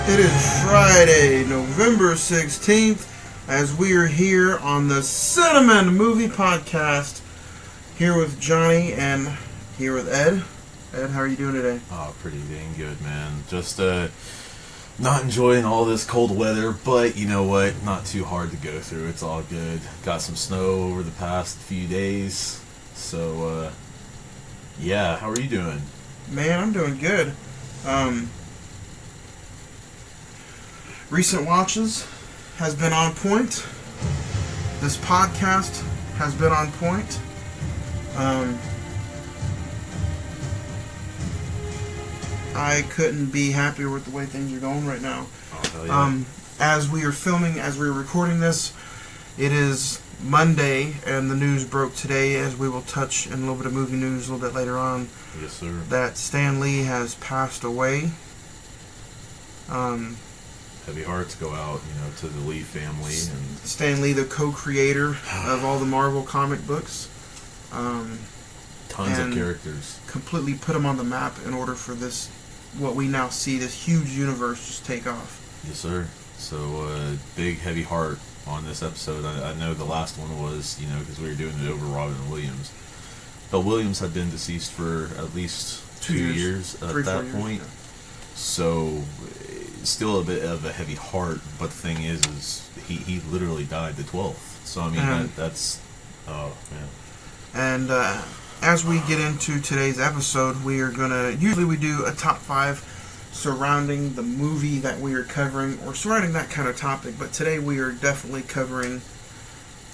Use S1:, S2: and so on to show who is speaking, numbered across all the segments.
S1: It is Friday, November 16th, as we are here on the Cine-Men movie podcast, here with Johnny and here with Ed. Ed, how are you doing today?
S2: Oh, pretty dang good, man. Just not enjoying all this cold weather, but you know what? Not too hard to go through. It's all good. Got some snow over the past few days, so yeah. How are you doing?
S1: Man, I'm doing good. Recent watches has been on point. This podcast has been on point. I couldn't be happier with the way things are going right now.
S2: Oh, hell yeah.
S1: As we're recording this, it is Monday, and the news broke today, as we will touch in a little bit of movie news a little bit later on.
S2: Yes, sir.
S1: That Stan Lee has passed away.
S2: Heavy hearts go out, to the Lee family. And
S1: Stan Lee, the co-creator of all the Marvel comic books.
S2: Tons of characters.
S1: Completely put him on the map in order for this, what we now see, this huge universe just take off.
S2: Yes, sir. So, big, heavy heart on this episode. I know the last one was, because we were doing it over Robin Williams. But Williams had been deceased for at least 2 years at that point. Yeah. So, still a bit of a heavy heart, but the thing is he literally died the 12th. So, I mean, that's... Oh, man.
S1: And, as we get into today's episode, we are going to... Usually we do a top 5 surrounding the movie that we are covering, or surrounding that kind of topic, but today we are definitely covering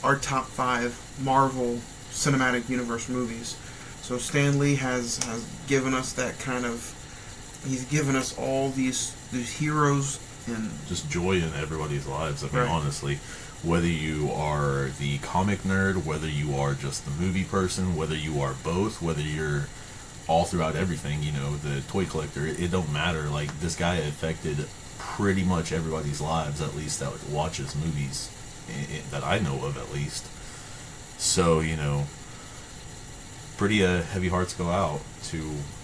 S1: our top 5 Marvel Cinematic Universe movies. So Stan Lee has given us that kind of... He's given us all these heroes and... Just
S2: joy in everybody's lives, I mean,
S1: right.
S2: Honestly. Whether you are the comic nerd, whether you are just the movie person, whether you are both, whether you're all throughout everything, the toy collector, it don't matter. Like, this guy affected pretty much everybody's lives, at least that watches movies, that I know of at least. So, pretty heavy hearts go out to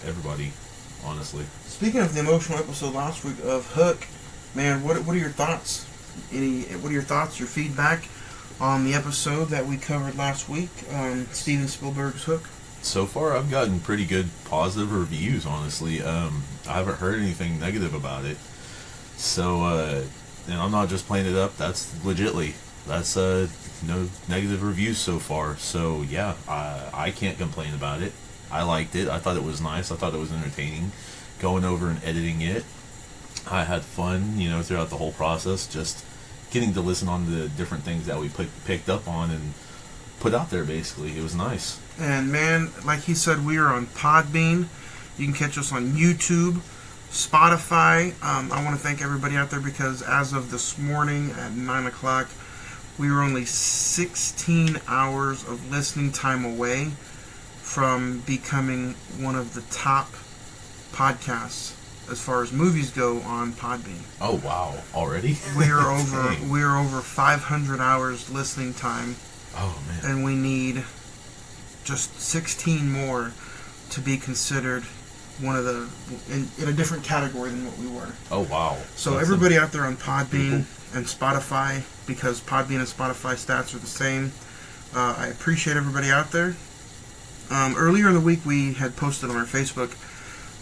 S2: everybody, honestly.
S1: Speaking of the emotional episode last week of Hook, man, what are your thoughts? What are your thoughts, your feedback on the episode that we covered last week, Steven Spielberg's Hook?
S2: So far, I've gotten pretty good positive reviews, honestly. I haven't heard anything negative about it. So, and I'm not just playing it up, that's legitly. That's no negative reviews so far. So, yeah, I can't complain about it. I liked it. I thought it was nice. I thought it was entertaining. Going over and editing it. I had fun, throughout the whole process, just getting to listen on the different things that we picked up on and put out there, basically. It was nice.
S1: And, man, like he said, we are on Podbean. You can catch us on YouTube, Spotify. I want to thank everybody out there because as of this morning at 9 o'clock, we were only 16 hours of listening time away from becoming one of the top podcasts as far as movies go on Podbean.
S2: Oh wow! Already?
S1: We're over 500 hours listening time.
S2: Oh man!
S1: And we need just 16 more to be considered one of the in a different category than what we were.
S2: Oh wow!
S1: So that's everybody out there on Podbean and Spotify, because Podbean and Spotify stats are the same. I appreciate everybody out there. Earlier in the week, we had posted on our Facebook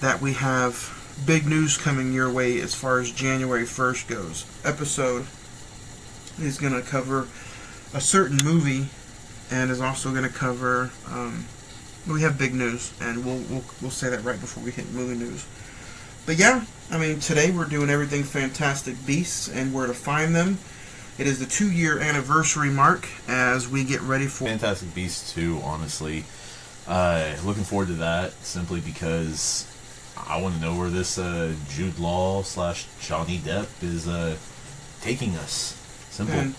S1: that we have big news coming your way as far as January 1st goes. Episode is going to cover a certain movie and is also going to cover... we have big news, and we'll say that right before we hit movie news. But yeah, I mean, today we're doing Everything Fantastic Beasts and Where to Find Them. It is the 2-year anniversary mark as we get ready for...
S2: Fantastic Beasts 2, honestly. Looking forward to that, simply because I want to know where this Jude Law / Johnny Depp is taking us. Simple.
S1: And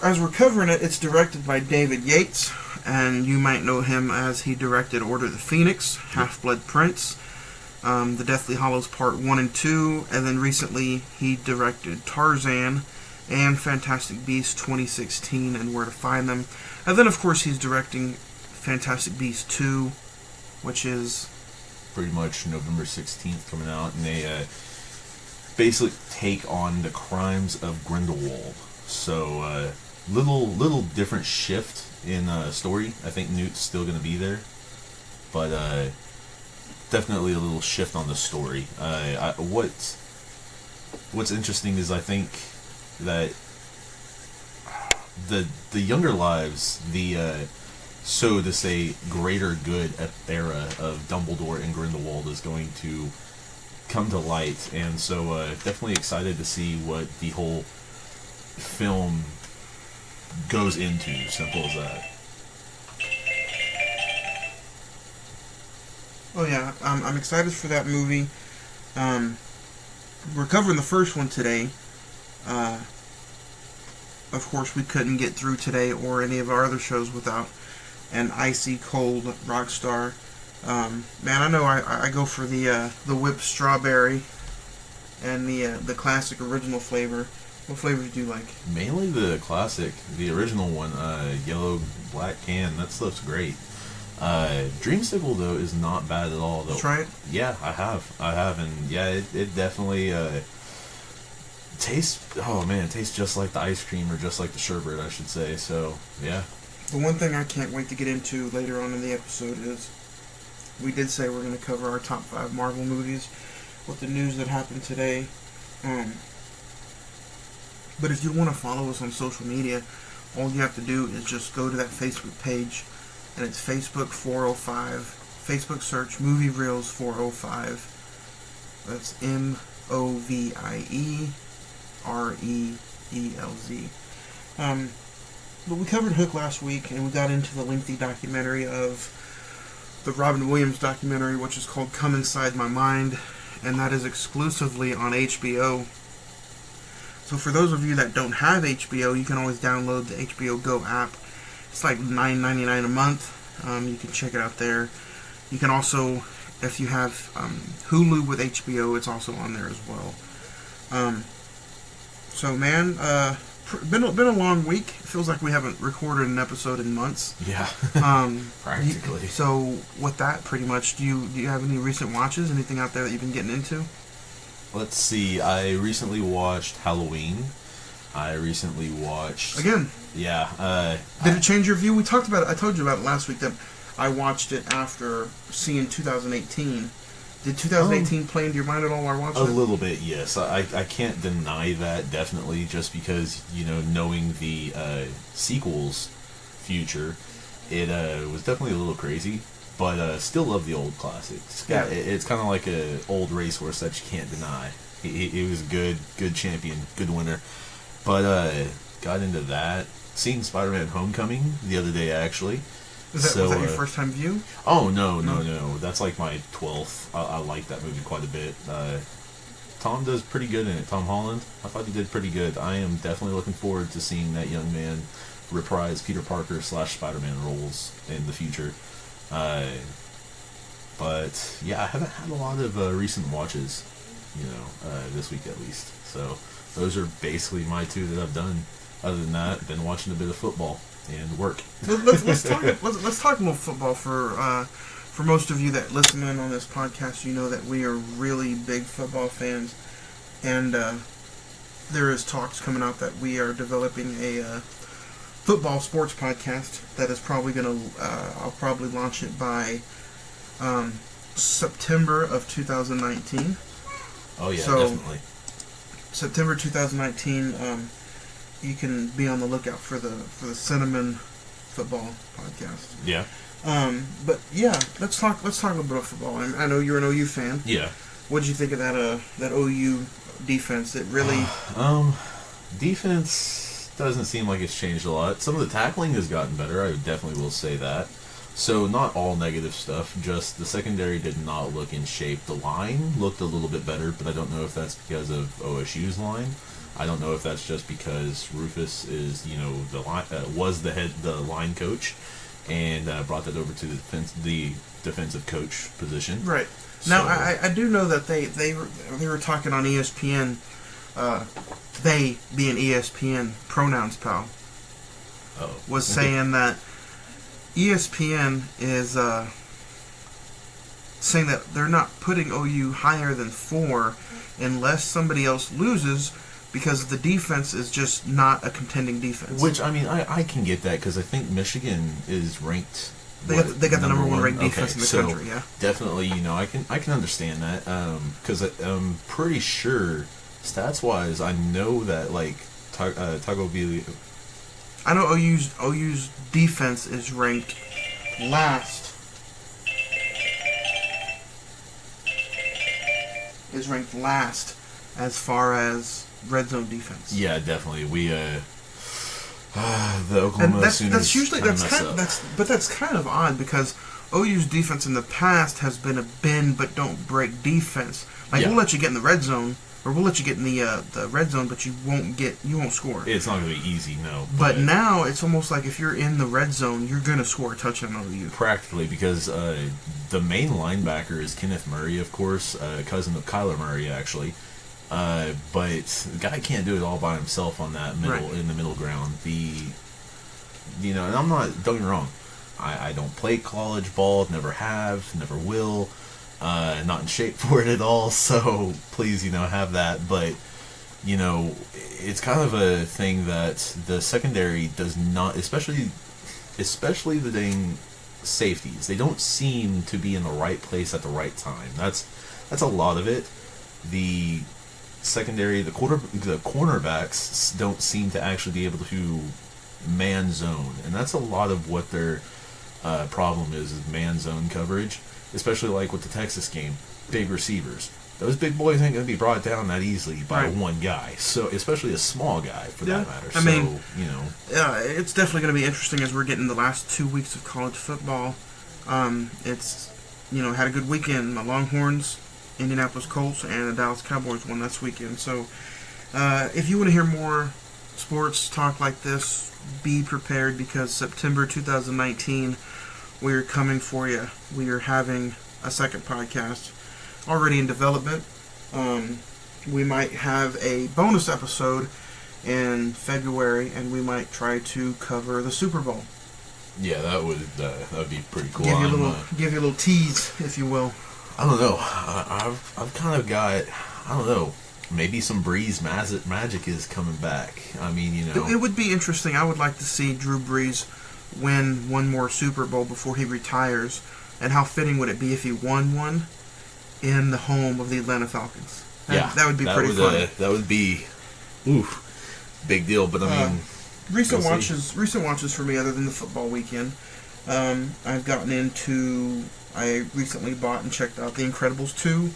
S1: as we're covering it, it's directed by David Yates, and you might know him as he directed Order of the Phoenix, Half-Blood Prince, The Deathly Hallows Part 1 and 2, and then recently he directed Tarzan and Fantastic Beasts 2016 and Where to Find Them. And then, of course, he's directing Fantastic Beasts 2, which is
S2: pretty much November 16th coming out, and basically take on the crimes of Grindelwald. So little different shift in story. I think Newt's still going to be there, but definitely a little shift on the story. What's interesting is I think that the younger lives, the so to say greater good era of Dumbledore and Grindelwald is going to come to light, and so definitely excited to see what the whole film goes into. Simple as that.
S1: Oh yeah, I'm excited for that movie. We're covering the first one today. Of course, we couldn't get through today or any of our other shows without an icy cold Rockstar. Man, I know I go for the whipped strawberry and the classic original flavor. What flavors do you like?
S2: Mainly the classic, the original one, yellow black can. That stuff's great. Dreamsicle though is not bad at all though.
S1: Try it?
S2: Yeah, I have, and yeah, it definitely tastes. Oh man, it tastes just like the ice cream or just like the sherbet, I should say. So yeah.
S1: The one thing I can't wait to get into later on in the episode is we did say we're going to cover our top 5 Marvel movies with the news that happened today. But if you want to follow us on social media, all you have to do is just go to that Facebook page, and it's Facebook 405. Facebook search Movie Reels 405. That's MOVIEREELZ. But we covered Hook last week, and we got into the lengthy documentary of the Robin Williams documentary, which is called Come Inside My Mind, and that is exclusively on HBO. So for those of you that don't have HBO, you can always download the HBO Go app. It's like $9.99 a month. You can check it out there. You can also, if you have Hulu with HBO, it's also on there as well. So man, been a long week. It feels like we haven't recorded an episode in months.
S2: Yeah. Practically.
S1: So with that, pretty much, do you have any recent watches? Anything out there that you've been getting into?
S2: Let's see. I recently watched Halloween. I recently watched...
S1: Again?
S2: Yeah.
S1: Did it change your view? We talked about it. I told you about it last week that I watched it after seeing 2018. Did 2018 play into your mind at all while watching it?
S2: A little bit, yes. I can't deny that, definitely, just because, knowing the sequel's future, it was definitely a little crazy. But still love the old classics.
S1: Yeah.
S2: It's kind of like an old racehorse that you can't deny. He was a good champion, good winner. But got into that. Seen Spider-Man Homecoming the other day, actually.
S1: Was that your first time view?
S2: Oh, no. That's like my 12th. I like that movie quite a bit. Tom does pretty good in it. Tom Holland, I thought he did pretty good. I am definitely looking forward to seeing that young man reprise Peter Parker / Spider-Man roles in the future. But yeah, I haven't had a lot of recent watches, this week at least. So those are basically my 2 that I've done. Other than that, been watching a bit of football and work.
S1: Let's talk a little football for most of you that listen in on this podcast. You know that we are really big football fans, and there is talks coming out that we are developing a football sports podcast that is probably going to, I'll probably launch it by September of 2019.
S2: Oh yeah,
S1: so,
S2: definitely.
S1: September 2019, you can be on the lookout for the Cine-Men football podcast.
S2: Yeah.
S1: But yeah, let's talk a little bit of football. I know you're an OU fan.
S2: Yeah.
S1: What did you think of that OU defense? It really
S2: defense doesn't seem like it's changed a lot. Some of the tackling has gotten better, I definitely will say that. So not all negative stuff, just the secondary did not look in shape. The line looked a little bit better, but I don't know if that's because of OSU's line. I don't know if that's just because Rufus is, the line, was the line coach, and brought that over to the defensive coach position.
S1: Right. Now, I do know that they were talking on ESPN, they being ESPN, pronouns pal, was saying that ESPN is saying that they're not putting OU higher than 4 unless somebody else loses, because the defense is just not a contending defense.
S2: Which, I mean, I can get that, because I think Michigan is ranked...
S1: They got the number one ranked defense in the country, yeah.
S2: Definitely, I can understand that, because I'm pretty sure, stats-wise, I know that, like, Tagovailoa...
S1: I know OU's defense is ranked last. As far as red zone defense.
S2: Yeah, definitely. We the Oklahoma Sooners.
S1: That's usually that's kind of odd, because OU's defense in the past has been a bend but don't break defense. Like, we'll let you get in the red zone, or we'll let you get in the red zone, but you won't score.
S2: It's not going to be easy, no.
S1: But now it's almost like if you're in the red zone, you're going to score a touchdown on you.
S2: Practically, because the main linebacker is Kenneth Murray, of course, cousin of Kyler Murray, actually. But the guy can't do it all by himself on that in the middle ground. And I'm not, don't get me wrong, I don't play college ball, never have, never will. Not in shape for it at all, so please, have that. But, it's kind of a thing that the secondary does not, especially the dang safeties, they don't seem to be in the right place at the right time. That's a lot of it. The secondary, the cornerbacks don't seem to actually be able to man zone, and that's a lot of what their problem is man zone coverage. Especially like with the Texas game, big receivers. Those big boys ain't going to be brought down that easily by one guy. So, especially a small guy, for that matter.
S1: I mean, it's definitely going to be interesting as we're getting the last 2 weeks of college football. It's, had a good weekend. My Longhorns, Indianapolis Colts, and the Dallas Cowboys won this weekend. So, if you want to hear more sports talk like this, be prepared, because September 2019... we're coming for you. We are having a second podcast already in development. We might have a bonus episode in February, and we might try to cover the Super Bowl.
S2: Yeah, that would be pretty cool.
S1: Give you a little tease, if you will.
S2: I don't know. I've kind of got, I don't know, maybe some Breeze magic is coming back. I mean,
S1: It would be interesting. I would like to see Drew Brees win one more Super Bowl before he retires, and how fitting would it be if he won one in the home of the Atlanta Falcons? That would be pretty funny.
S2: That would be, big deal. But I mean,
S1: recent watches for me, other than the football weekend, I've gotten into. I recently bought and checked out The Incredibles 2,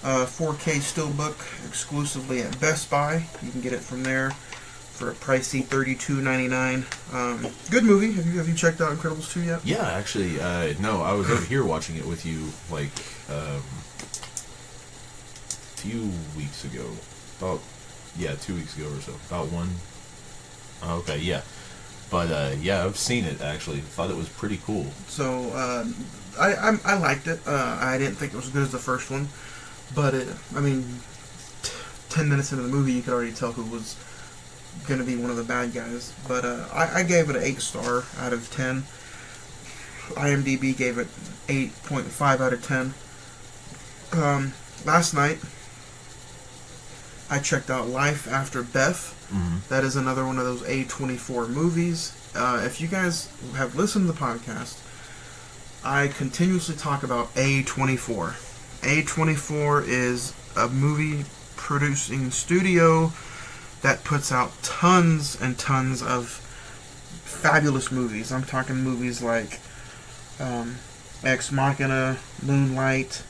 S1: 4K Steelbook exclusively at Best Buy. You can get it from there for a pricey $32.99. Good movie. Have you checked out Incredibles 2 yet?
S2: Yeah, actually, no. I was over here watching it with you, like, a few weeks ago. 2 weeks ago or so. About one. Okay, yeah. But, I've seen it, actually. Thought it was pretty cool.
S1: So, I liked it. I didn't think it was as good as the first one. But, 10 minutes into the movie, you could already tell who was going to be one of the bad guys. But I gave it an 8-star out of 10. IMDb gave it 8.5 out of 10. Last night, I checked out Life After Beth.
S2: Mm-hmm.
S1: That is another one of those A24 movies. If you guys have listened to the podcast, I continuously talk about A24. A24 is a movie producing studio that puts out tons and tons of fabulous movies. I'm talking movies like Ex Machina, Moonlight,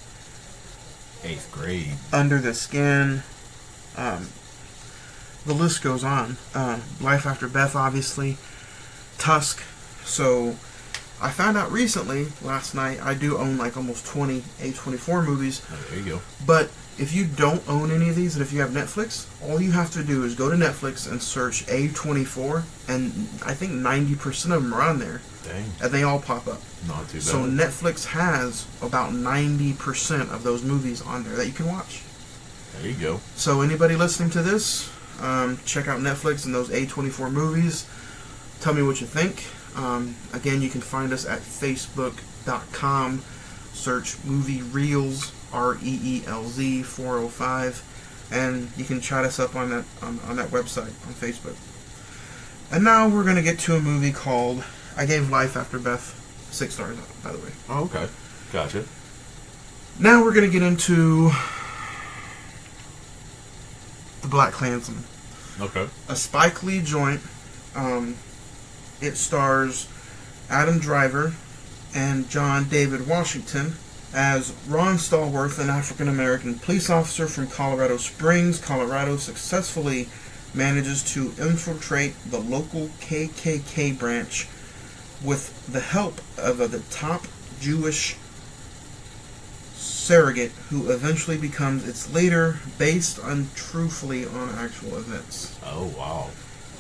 S2: 8th Grade,
S1: Under the Skin. The list goes on. Life After Beth, obviously. Tusk. So, I found out recently, last night, I do own like almost 20 A24 movies.
S2: Oh, there you go.
S1: But if you don't own any of these, and if you have Netflix, all you have to do is go to Netflix and search A24, and I think 90% of them are on there.
S2: Dang.
S1: And they all pop up.
S2: Not too bad.
S1: So Netflix has about 90% of those movies on there that you can watch.
S2: There you go.
S1: So anybody listening to this, check out Netflix and those A24 movies. Tell me what you think. Again, you can find us at facebook.com search Movie Reels, REELZ 405, and you can chat us up on that website on Facebook. And now we're going to get to a movie called I Gave Life After Beth 6 stars, by the way.
S2: Oh, okay. Gotcha.
S1: Now we're going to get into The Black Klansman.
S2: Okay.
S1: A Spike Lee joint. It stars Adam Driver and John David Washington as Ron Stallworth, an African-American police officer from Colorado Springs, Colorado, successfully manages to infiltrate the local KKK branch with the help of the top Jewish surrogate who eventually becomes its leader, based untruthfully on actual events.
S2: Oh, wow.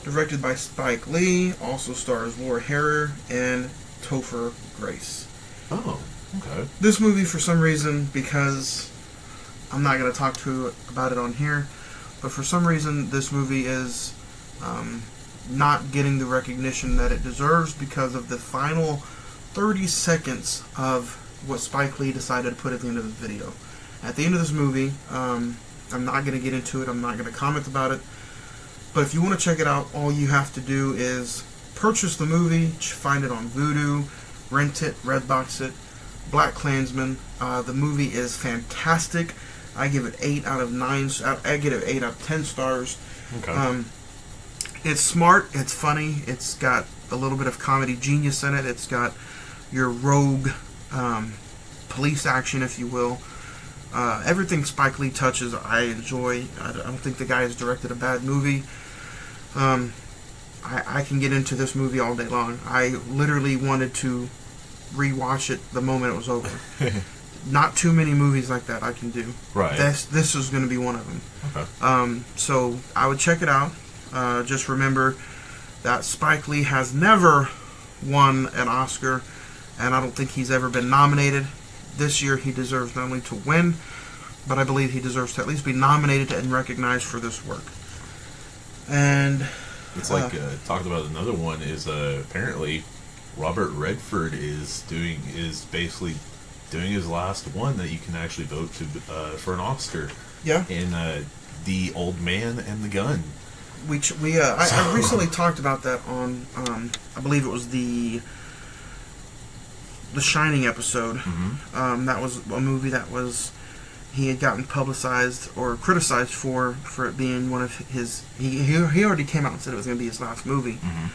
S1: Directed by Spike Lee, also stars Laura Harrer and Topher Grace.
S2: Oh, okay.
S1: This movie, for some reason, because I'm not going to talk about it on here, but for some reason this movie is not getting the recognition that it deserves because of the final 30 seconds of what Spike Lee decided to put at the end of the video. At the end of this movie, I'm not going to get into it, I'm not going to comment about it, but if you want to check it out, all you have to do is purchase the movie, find it on Vudu, rent it, Redbox it. Black Klansman. The movie is fantastic. I give it 8 out of 9. I give it 8 out of 10 stars.
S2: Okay.
S1: It's smart. It's funny. It's got a little bit of comedy genius in it. It's got your rogue police action, if you will. Everything Spike Lee touches, I enjoy. I don't think the guy has directed a bad movie. I can get into this movie all day long. I literally wanted to rewatch it the moment it was over. Not too many movies like that I can do.
S2: Right.
S1: This is going to be one of them.
S2: Okay.
S1: So I would check it out. Just remember that Spike Lee has never won an Oscar, and I don't think he's ever been nominated. This year he deserves not only to win, but I believe he deserves to at least be nominated and recognized for this work. And
S2: it's like talked about another one is apparently Robert Redford is basically doing his last one that you can actually vote to for an Oscar.
S1: Yeah.
S2: In The Old Man and the Gun.
S1: I recently talked about that on I believe it was the Shining episode.
S2: Mm-hmm.
S1: That was a movie that he had gotten publicized or criticized for it being one of his. He already came out and said it was going to be his last movie.
S2: Mm-hmm.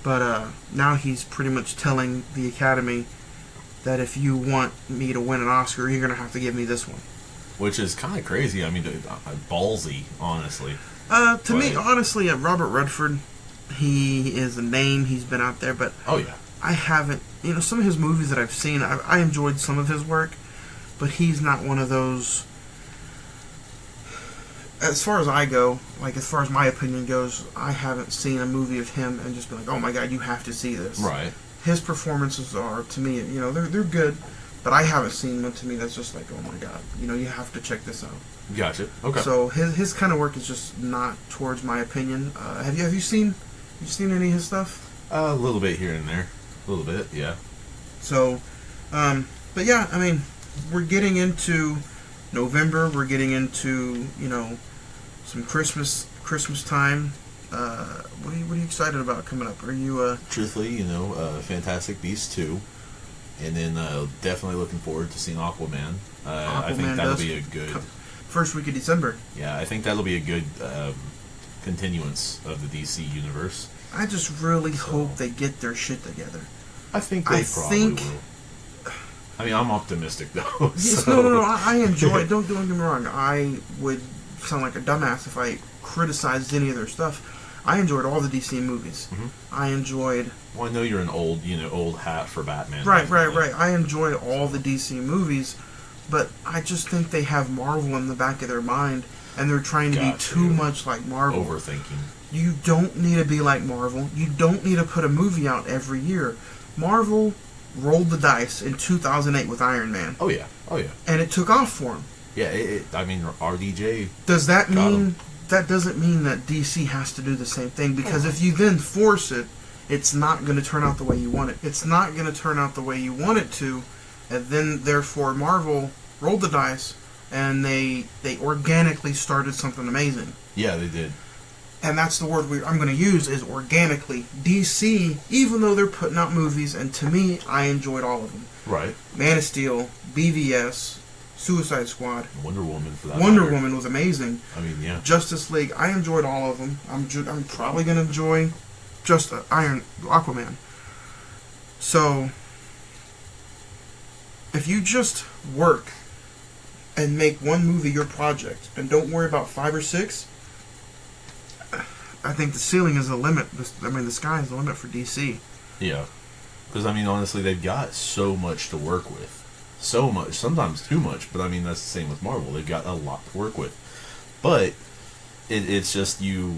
S1: But now he's pretty much telling the Academy that if you want me to win an Oscar, you're going to have to give me this one.
S2: Which is kind of crazy. I mean, ballsy, honestly.
S1: To me, honestly, Robert Redford, he is a name. He's been out there, but
S2: oh yeah,
S1: I haven't. Some of his movies that I've seen, I enjoyed some of his work, but he's not one of those. As far as I go, like as far as my opinion goes, I haven't seen a movie of him and just been like, oh my god, you have to see this.
S2: Right.
S1: His performances are, to me, they're good, but I haven't seen one to me that's just like, oh my god, you have to check this out.
S2: Gotcha. Okay.
S1: So his kind of work is just not towards my opinion. Have you seen any of his stuff?
S2: A little bit here and there, a little bit, yeah.
S1: So, but yeah, I mean, we're getting into November. We're getting into some Christmas time. What are you excited about coming up? Are you
S2: truthfully, Fantastic Beasts 2, and then definitely looking forward to seeing Aquaman. I think that'll be a good
S1: first week of December.
S2: Yeah, I think that'll be a good continuance of the DC universe.
S1: I just really hope they get their shit together.
S2: I think they probably will. I mean, I'm optimistic though.
S1: Yes, no. I enjoy it. Don't get me wrong. I would sound like a dumbass if I criticized any of their stuff. I enjoyed all the DC movies.
S2: Mm-hmm.
S1: I enjoyed.
S2: Well, I know you're an old hat for Batman.
S1: Right. I enjoy all the DC movies, but I just think they have Marvel in the back of their mind, and they're trying to be too much like Marvel.
S2: Overthinking.
S1: You don't need to be like Marvel. You don't need to put a movie out every year. Marvel rolled the dice in 2008 with Iron Man.
S2: Oh yeah.
S1: And it took off for him.
S2: Yeah, I mean, RDJ.
S1: Does that mean that doesn't mean that DC has to do the same thing? Because if you then force it, it's not going to turn out the way you want it. It's not going to turn out the way you want it to and then therefore Marvel rolled the dice, and they organically started something amazing.
S2: Yeah, they did.
S1: And that's the word I'm going to use, is organically. DC, even though they're putting out movies, and to me, I enjoyed all of them.
S2: Right.
S1: Man of Steel, BVS, Suicide Squad,
S2: Wonder Woman, for that
S1: Wonder
S2: matter.
S1: Woman was amazing.
S2: I mean, yeah.
S1: Justice League, I enjoyed all of them. I'm probably going to enjoy just Aquaman. So, if you just work and make one movie your project, and don't worry about 5 or 6, I think the ceiling is the limit. The sky is the limit for DC.
S2: Yeah. Because, I mean, honestly, they've got so much to work with. So much. Sometimes too much. But, I mean, that's the same with Marvel. They've got a lot to work with. But it's just you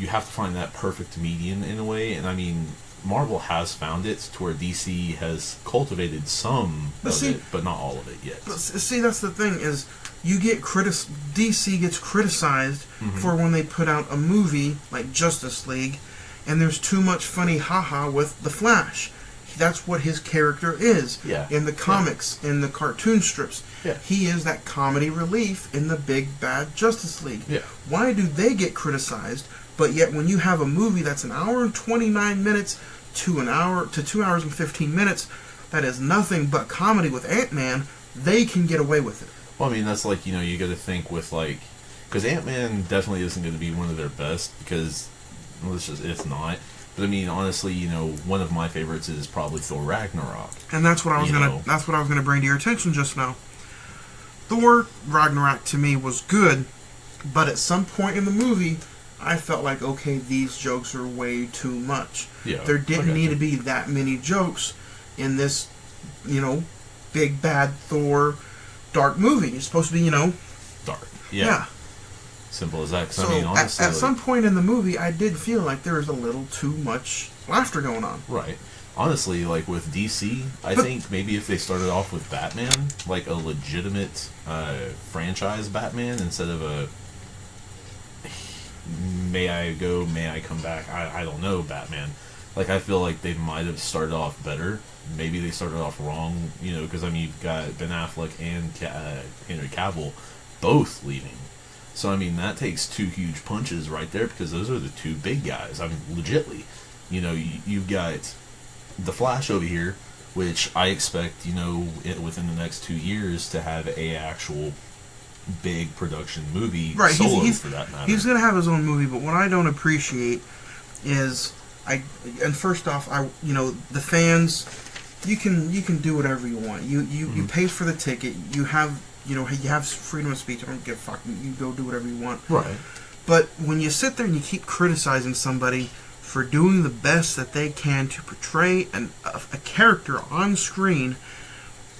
S2: have to find that perfect median in a way. And, I mean, Marvel has found it to where DC has cultivated some of it, but not all of it yet.
S1: But see, that's the thing, is you get DC gets criticized for when they put out a movie like Justice League, and there's too much funny haha with the Flash. That's what his character is in the comics, in the cartoon strips.
S2: Yeah.
S1: He is that comedy relief in the big bad Justice League.
S2: Yeah.
S1: Why do they get criticized? But yet, when you have a movie that's an hour and 29 minutes to 2 hours and 15 minutes, that is nothing but comedy with Ant-Man, they can get away with it.
S2: Well, I mean, that's like, you got to think with, like, because Ant-Man definitely isn't going to be one of their best, because, well, it's not. But, I mean, honestly, one of my favorites is probably Thor Ragnarok.
S1: And that's what I was gonna bring to your attention just now. Thor Ragnarok, to me, was good, but at some point in the movie, I felt like, okay, these jokes are way too much.
S2: Yeah,
S1: there didn't need to be that many jokes in this, big bad Thor dark movie. It's supposed to be,
S2: dark. Yeah. Simple as that.
S1: So
S2: I mean, honestly,
S1: at some point in the movie, I did feel like there was a little too much laughter going on.
S2: Right. Honestly, like with DC, I think maybe if they started off with Batman, like a legitimate franchise Batman, instead of a may I go, may I come back, I don't know, Batman. Like, I feel like they might have started off better. Maybe they started off wrong, because, I mean, you've got Ben Affleck and Henry Cavill both leaving. So, I mean, that takes 2 huge punches right there, because those are the 2 big guys. I mean, legitly. You've got The Flash over here, which I expect, within the next 2 years to have a actual big production movie,
S1: right?
S2: Solo,
S1: He's
S2: for that matter.
S1: He's gonna have his own movie, but what I don't appreciate is first off, the fans, you can do whatever you want. You pay for the ticket. You have freedom of speech. I don't give a fuck. You go do whatever you want.
S2: Right.
S1: But when you sit there and you keep criticizing somebody for doing the best that they can to portray a character on screen,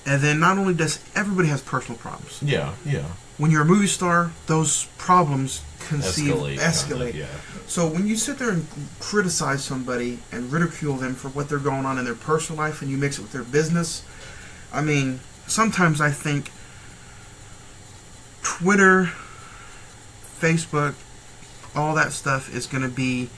S1: and then not only does everybody has personal problems.
S2: Yeah.
S1: When you're a movie star, those problems escalate.
S2: Kind of, yeah.
S1: So when you sit there and criticize somebody and ridicule them for what they're going on in their personal life, and you mix it with their business, I mean, sometimes I think Twitter, Facebook, all that stuff is going to be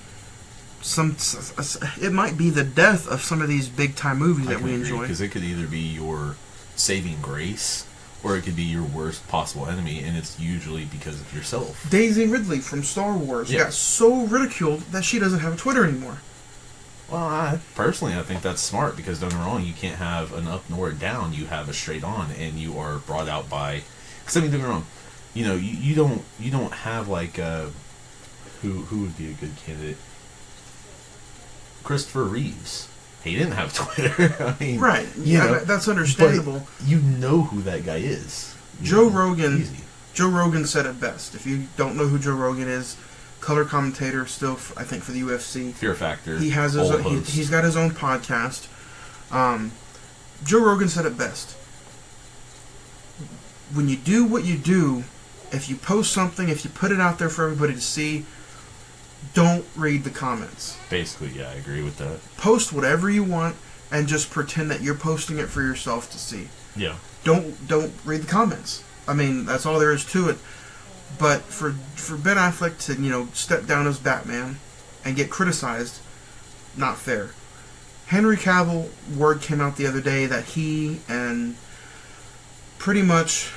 S1: it might be the death of some of these big time movies that we enjoy.
S2: Because it could either be your saving grace, or it could be your worst possible enemy, and it's usually because of yourself.
S1: Daisy Ridley from Star Wars got so ridiculed that she doesn't have a Twitter anymore.
S2: Well, I think that's smart, because don't get me wrong, you can't have an up nor a down. You have a straight on, and you are brought out by. Because, I mean, don't get me wrong, you don't have like who would be a good candidate? Christopher Reeves. He didn't have Twitter. I mean,
S1: right? Yeah, that's understandable.
S2: But you know who that guy is.
S1: Joe Rogan said it best. If you don't know who Joe Rogan is, color commentator, still I think for the UFC.
S2: Fear Factor.
S1: He has he's got his own podcast. Joe Rogan said it best. When you do what you do, if you post something, if you put it out there for everybody to see, don't read the comments.
S2: Basically, yeah, I agree with that.
S1: Post whatever you want and just pretend that you're posting it for yourself to see.
S2: Yeah.
S1: Don't read the comments. I mean, that's all there is to it. But for Ben Affleck to, step down as Batman and get criticized, not fair. Henry Cavill, word came out the other day that he and pretty much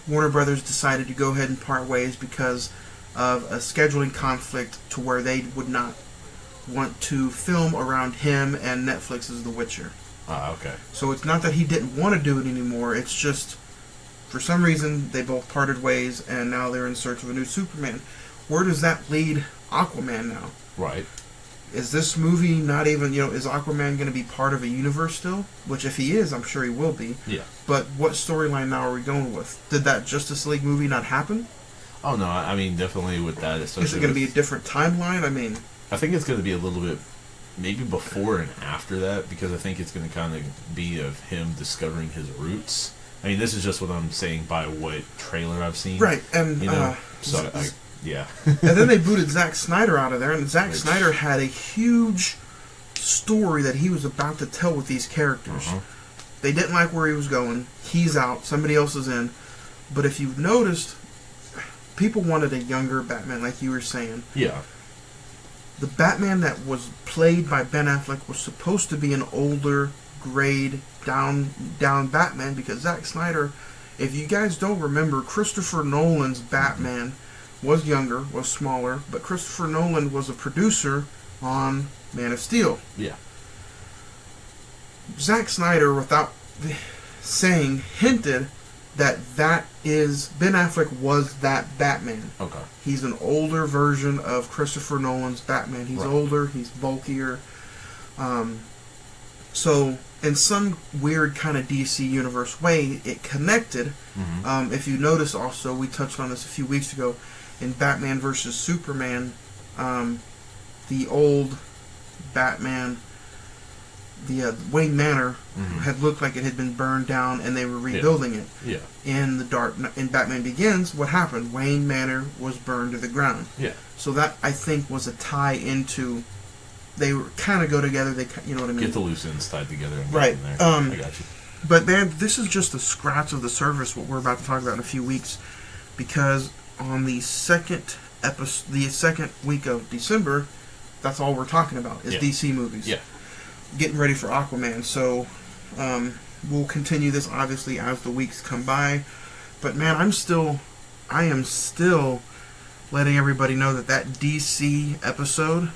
S1: Warner Brothers decided to go ahead and part ways because of a scheduling conflict to where they would not want to film around him and Netflix's The Witcher.
S2: Ah, okay.
S1: So it's not that he didn't want to do it anymore, it's just for some reason they both parted ways and now they're in search of a new Superman. Where does that lead Aquaman now?
S2: Right.
S1: Is this movie not even, is Aquaman going to be part of a universe still? Which if he is, I'm sure he will be.
S2: Yeah.
S1: But what storyline now are we going with? Did that Justice League movie not happen?
S2: Oh, no, I mean, definitely with that.
S1: Is it going to be a different timeline?
S2: I think it's going to be a little bit, maybe before and after that, because I think it's going to kind of be of him discovering his roots. I mean, this is just what I'm saying by what trailer I've seen.
S1: Right, and,
S2: yeah.
S1: And then they booted Zack Snyder out of there, and Zack Snyder had a huge story that he was about to tell with these characters.
S2: Uh-huh.
S1: They didn't like where he was going. He's out. Somebody else is in. But if you've noticed, people wanted a younger Batman, like you were saying.
S2: Yeah.
S1: The Batman that was played by Ben Affleck was supposed to be an older, grayed down Batman, because Zack Snyder, if you guys don't remember, Christopher Nolan's Batman was younger, was smaller, but Christopher Nolan was a producer on Man of Steel.
S2: Yeah.
S1: Zack Snyder, without saying, hinted that is Ben Affleck was that Batman.
S2: Okay.
S1: He's an older version of Christopher Nolan's Batman. He's older, he's bulkier. So, in some weird kind of DC Universe way, it connected.
S2: Mm-hmm.
S1: If you notice also, we touched on this a few weeks ago, in Batman vs. Superman, the old Batman, the Wayne Manor, had looked like it had been burned down and they were rebuilding it.
S2: Yeah.
S1: In Batman Begins, what happened? Wayne Manor was burned to the ground.
S2: Yeah.
S1: So that, I think, was a tie into... They kind of go together. You know what I mean?
S2: Get the loose ends tied together. And
S1: right.
S2: There. I got you.
S1: But man, this is just the scratch of the surface. What we're about to talk about in a few weeks, because on the second week of December, that's all we're talking about is DC movies.
S2: Yeah.
S1: Getting ready for Aquaman. So we'll continue this obviously as the weeks come by. But man, I am still letting everybody know that DC episode.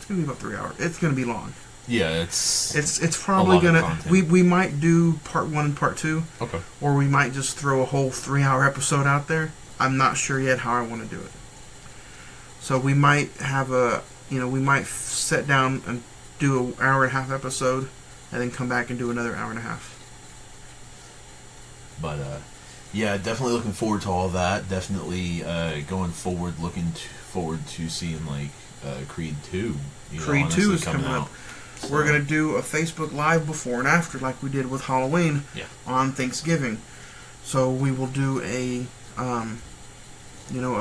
S1: Gonna be about 3 hours. It's gonna be long.
S2: Yeah, it's
S1: probably gonna. We might do part 1 and part 2.
S2: Okay.
S1: Or we might just throw a whole 3-hour episode out there. I'm not sure yet how I want to do it. So we might have we might sit down and do an hour and a half episode, and then come back and do another hour and a half.
S2: But yeah, definitely looking forward to all that. Definitely going forward, forward to seeing Creed 2.
S1: Creed 2 is coming up. So we're going to do a Facebook Live before and after like we did with Halloween on Thanksgiving. So we will do a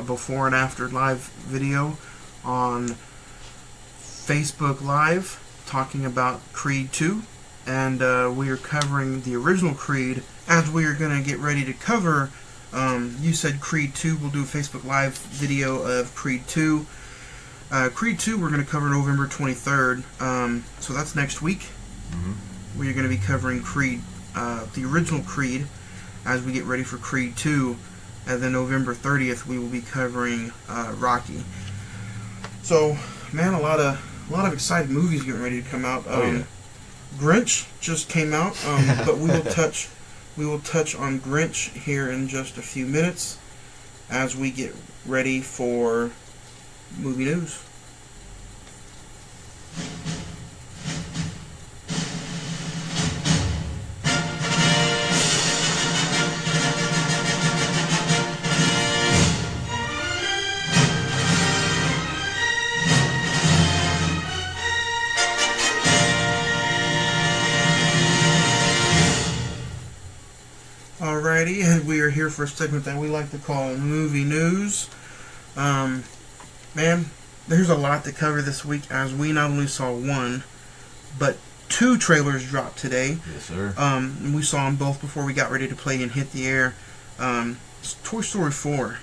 S1: before and after live video on Facebook Live talking about Creed 2. And we are covering the original Creed as we are going to get ready to cover. You said Creed 2. We'll do a Facebook Live video of Creed 2. Creed 2 we're going to cover November 23rd, so that's next week. Mm-hmm. We're going to be covering Creed, the original Creed, as we get ready for Creed 2, and then November 30th we will be covering Rocky. So, man, a lot of exciting movies getting ready to come out. Grinch just came out, but we will touch on Grinch here in just a few minutes as we get ready for movie news. Alrighty, and we are here for a segment that we like to call movie news. Man, there's a lot to cover this week as we not only saw one, but 2 trailers dropped today.
S2: Yes, sir.
S1: And we saw them both before we got ready to play and hit the air. Toy Story 4.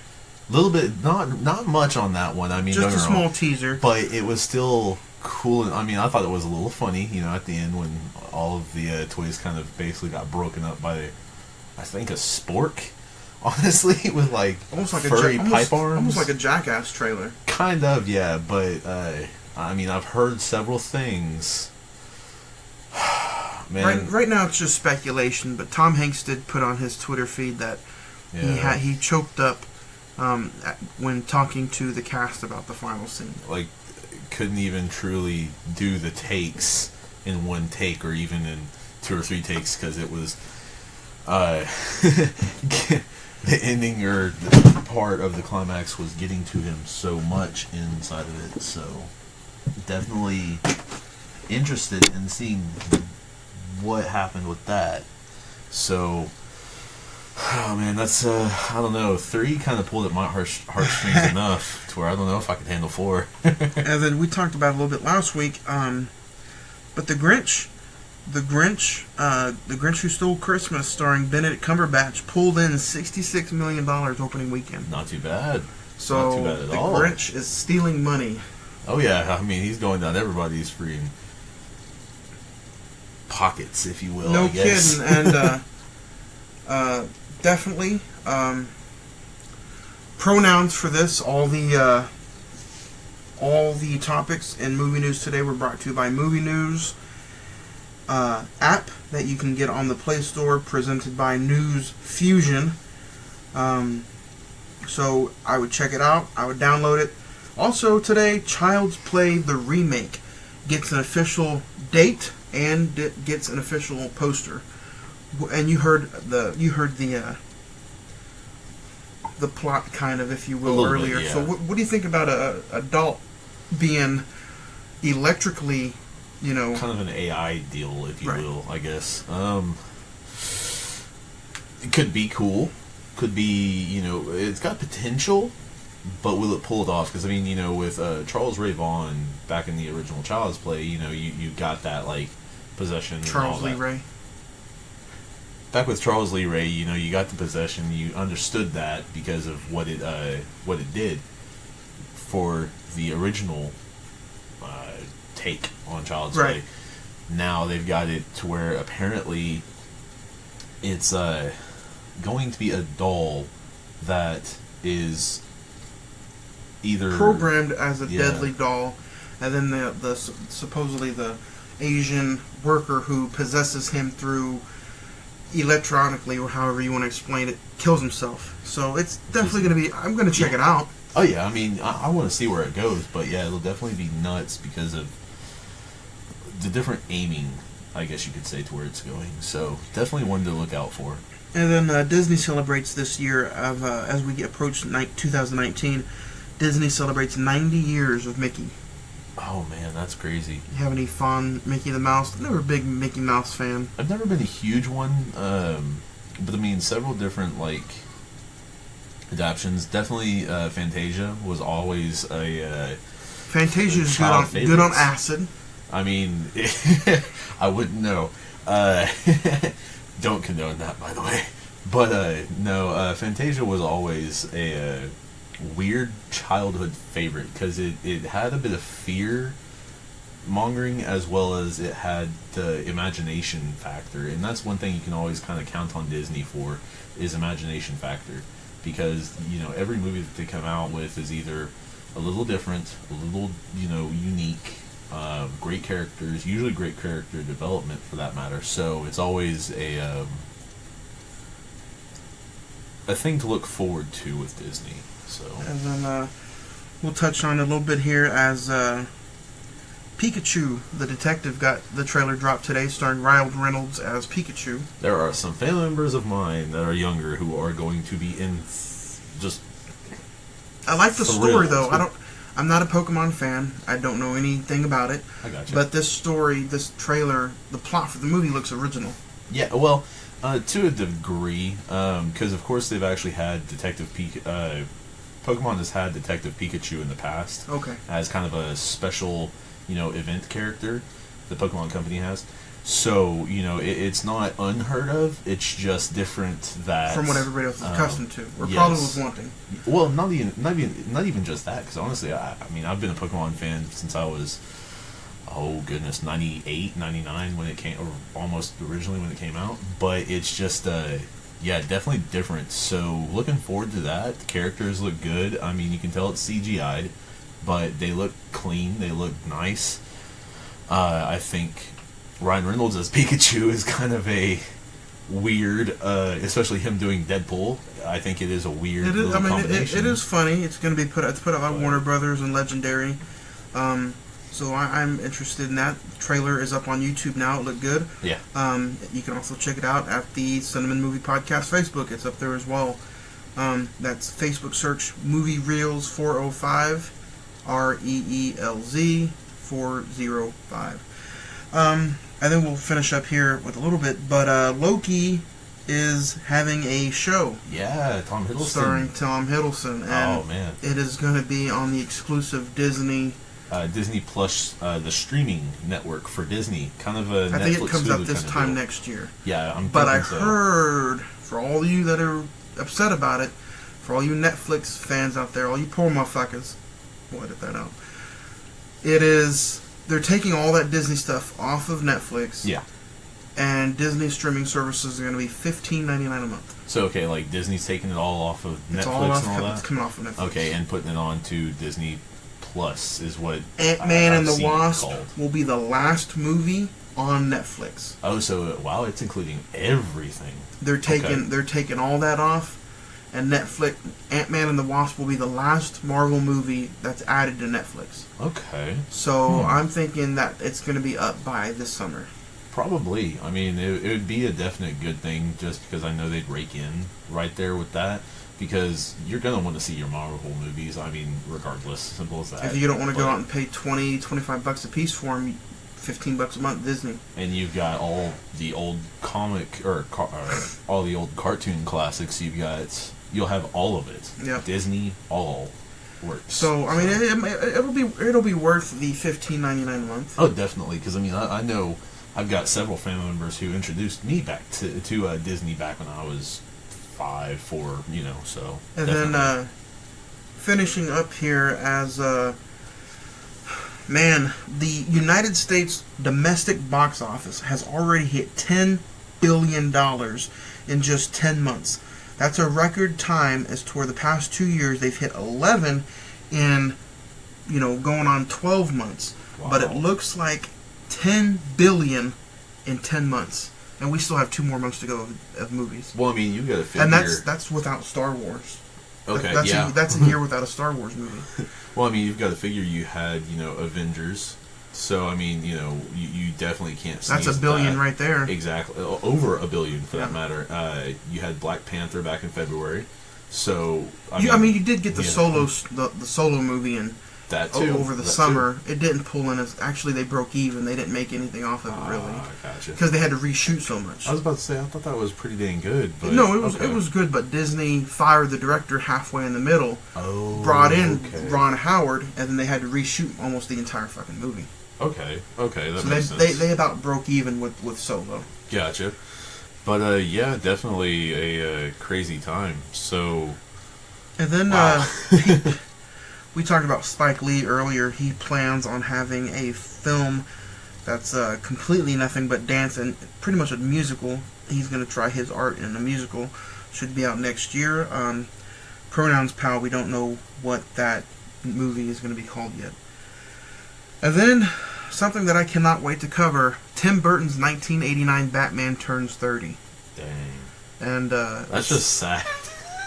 S2: A little bit, not much on that one. I mean,
S1: just a small teaser,
S2: but it was still cool. I mean, I thought it was a little funny, at the end when all of the toys kind of basically got broken up by I think a spork, honestly, with like
S1: almost like
S2: furry pipe arms.
S1: Almost like a Jackass trailer.
S2: Kind of, yeah, but I mean, I've heard several things. Man,
S1: Right now it's just speculation, but Tom Hanks did put on his Twitter feed that he choked up when talking to the cast about the final scene.
S2: Like, couldn't even truly do the takes in one take or even in 2 or 3 takes because it was the ending or the part of the climax was getting to him so much inside of it. So definitely interested in seeing what happened with that. So, oh man, that's I don't know. 3 kind of pulled at my heartstrings enough to where I don't know if I could handle 4.
S1: And then we talked about it a little bit last week. But the Grinch Who Stole Christmas, starring Benedict Cumberbatch, pulled in $66 million opening weekend.
S2: Not too bad.
S1: So
S2: not too bad at
S1: the
S2: all.
S1: Grinch is stealing money.
S2: Oh yeah, I mean he's going down everybody's freaking pockets, if you will.
S1: No
S2: I guess.
S1: kidding, and definitely pronouns for this. All the topics in movie news today were brought to you by Movie News app that you can get on the Play Store, presented by News Fusion. So I would check it out. I would download it. Also today, Child's Play the remake gets an official date and it gets an official poster. And you heard the plot, kind of, if you will, earlier.
S2: Bit, yeah.
S1: So what do you think about a adult being electrically,
S2: kind of an AI deal, if you
S1: right.
S2: will, I guess. It could be cool. Could be, it's got potential, but will it pull it off? Because, I mean, with Charles Ray Vaughan back in the original Child's Play, you got that, like, possession.
S1: Charles Lee Ray.
S2: Back with Charles Lee Ray, you got the possession. You understood that because of what it did for the original take on Child's
S1: right.
S2: Play. Now they've got it to where apparently it's going to be a doll that is either
S1: programmed as a deadly doll, and then the supposedly the Asian worker who possesses him through electronically, or however you want to explain it, kills himself. So it's definitely going to be. I'm going to check it out.
S2: Oh yeah, I mean, I want to see where it goes, but yeah, it'll definitely be nuts because of the different aiming, I guess you could say, to where it's going. So definitely one to look out for.
S1: And then Disney celebrates this year of as we approach 2019. Disney celebrates 90 years of Mickey.
S2: Oh man, that's crazy.
S1: You have any fond Mickey the Mouse? I'm never a big Mickey Mouse fan.
S2: I've never been a huge one, but I mean, several different adaptions. Definitely, Fantasia was always a
S1: Fantasia's good on acid.
S2: I mean, I wouldn't know. Don't condone that, by the way. But no, Fantasia was always a weird childhood favorite because it had a bit of fear mongering as well as it had the imagination factor, and that's one thing you can always kind of count on Disney for is imagination factor, because every movie that they come out with is either a little different, a little unique, great characters, usually great character development for that matter. So it's always a thing to look forward to with Disney. So
S1: and then we'll touch on it a little bit here as Pikachu the detective got the trailer dropped today, starring Ryan Reynolds as Pikachu.
S2: There are some family members of mine that are younger who are going to be in just.
S1: I like the story though. I'm not a Pokemon fan. I don't know anything about it.
S2: I got you.
S1: But this trailer, the plot for the movie looks original.
S2: Yeah, well, to a degree, because of course they've actually had Pokemon has had Detective Pikachu in the past.
S1: Okay.
S2: As kind of a special, event character the Pokemon Company has. So, it's not unheard of. It's just different that
S1: from what everybody else is accustomed to, or
S2: yes.
S1: probably was wanting.
S2: Well, not even just that. Because honestly, I mean, I've been a Pokemon fan since I was, 98, 99 when it came, or almost originally when it came out. But it's just Yeah, definitely different. So looking forward to that. The characters look good. I mean, you can tell it's CGI'd, but they look clean. They look nice. I think Ryan Reynolds as Pikachu is kind of a weird, especially him doing Deadpool. I think it is a weird.
S1: It is.
S2: Little combination.
S1: It is funny. It's going to be put out by Warner Brothers and Legendary. So I'm interested in that. The trailer is up on YouTube now. It looked good.
S2: Yeah.
S1: You can also check it out at the Cine-Men Movie Podcast Facebook. It's up there as well. That's Facebook search Movie Reels 405, REELZ 405. And then we'll finish up here with a little bit. But Loki is having a show.
S2: Yeah, Tom Hiddleston.
S1: Starring Tom Hiddleston. And
S2: oh, man.
S1: It is going to be on the exclusive Disney...
S2: Disney Plus, the streaming network for Disney. Kind of a
S1: I
S2: Netflix
S1: think it comes
S2: Hulu
S1: out this
S2: kind of
S1: time
S2: deal.
S1: next year.
S2: Yeah,
S1: But I
S2: so.
S1: heard, for all of you that are upset about it, for all you Netflix fans out there, all you poor motherfuckers, we'll edit that out. They're taking all that Disney stuff off of Netflix.
S2: Yeah.
S1: And Disney streaming services are going to be $15.99 a month.
S2: So, okay, like Disney's taking it all off of Netflix
S1: It's all
S2: and all that?
S1: It's coming off of Netflix.
S2: Okay, and putting it on to Disney Plus is what
S1: Ant-Man and the
S2: I've seen
S1: Wasp
S2: called.
S1: will be the last movie on Netflix.
S2: Oh, so wow, it's including everything.
S1: They're taking all that off, and Netflix Ant-Man and the Wasp will be the last Marvel movie that's added to Netflix.
S2: Okay.
S1: So I'm thinking that it's going to be up by this summer.
S2: Probably. I mean, it would be a definite good thing just because I know they'd rake in right there with that. Because you're going to want to see your Marvel movies, I mean, regardless. Simple as that.
S1: If you don't want to go out and pay $20-$25 a piece for them, $15 a month, Disney.
S2: And you've got all the old comic, or all the old cartoon classics you'll have all of it.
S1: Yep.
S2: Disney, all works.
S1: So, I mean, it'll be worth the $15.99 a month.
S2: Oh, definitely. Because, I mean, I know I've got several family members who introduced me back to Disney back when I was 5, 4, so.
S1: And
S2: definitely.
S1: then, finishing up here as, man, the United States domestic box office has already hit $10 billion in just 10 months. That's a record time as toward the past 2 years. They've hit 11 in, going on 12 months.
S2: Wow.
S1: But it looks like 10 billion in 10 months. And we still have 2 more months to go of movies.
S2: Well, I mean, you got to figure.
S1: And that's without Star Wars.
S2: Okay,
S1: that's a year without a Star Wars movie.
S2: Well, I mean, you've got to figure you had, Avengers. So, I mean, you definitely can't sneeze
S1: That's $1 billion
S2: that.
S1: right there.
S2: Exactly. Over $1 billion, for that matter. You had Black Panther back in February. So,
S1: I mean, you did get the solo movie and
S2: that too.
S1: Over the summer. It didn't pull in as... Actually, they broke even. They didn't make anything off of it, really.
S2: Gotcha.
S1: Because they had to reshoot so much.
S2: I was about to say, I thought that was pretty dang good. But,
S1: no, it was good, but Disney fired the director halfway in the middle.
S2: Oh,
S1: brought in
S2: okay.
S1: Ron Howard, and then they had to reshoot almost the entire fucking movie.
S2: Okay, that
S1: so
S2: makes sense.
S1: They about broke even with Solo.
S2: Gotcha. But, yeah, definitely a crazy time. So...
S1: And then,
S2: wow.
S1: we talked about Spike Lee earlier. He plans on having a film that's completely nothing but dance and pretty much a musical. He's going to try his art in a musical. Should be out next year. Pronouns Pal, we don't know what that movie is going to be called yet. And then, something that I cannot wait to cover, Tim Burton's 1989 Batman turns 30.
S2: Dang.
S1: And
S2: that's just sad.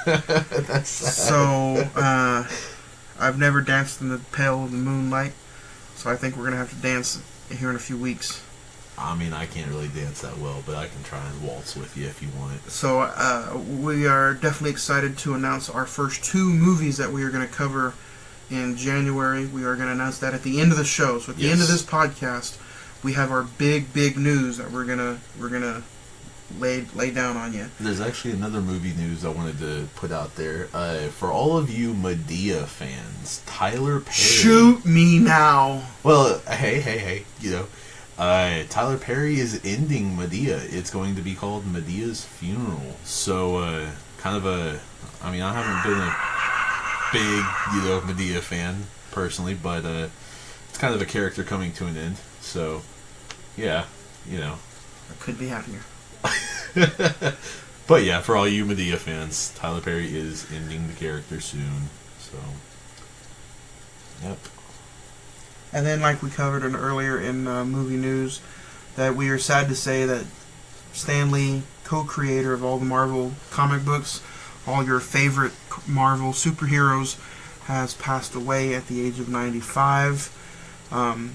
S2: That's sad.
S1: So, I've never danced in the pale of the moonlight, so I think we're going to have to dance here in a few weeks.
S2: I mean, I can't really dance that well, but I can try and waltz with you if you want.
S1: So, we are definitely excited to announce our first 2 movies that we are going to cover in January. We are going to announce that at the end of the show. So, at the end of this podcast, we have our big news that we're gonna lay down on you.
S2: There's actually another movie news I wanted to put out there. For all of you Madea fans, Tyler Perry...
S1: Shoot me now!
S2: Well, hey, Tyler Perry is ending Madea. It's going to be called Medea's Funeral. So, kind of I mean, I haven't been a big, Madea fan, personally, but, it's kind of a character coming to an end. So, yeah,
S1: I could be happier.
S2: But yeah, for all you Medea fans, Tyler Perry is ending the character soon. So, yep.
S1: And then, like we covered earlier in movie news, that we are sad to say that Stan Lee, co-creator of all the Marvel comic books, all your favorite Marvel superheroes, has passed away at the age of 95. I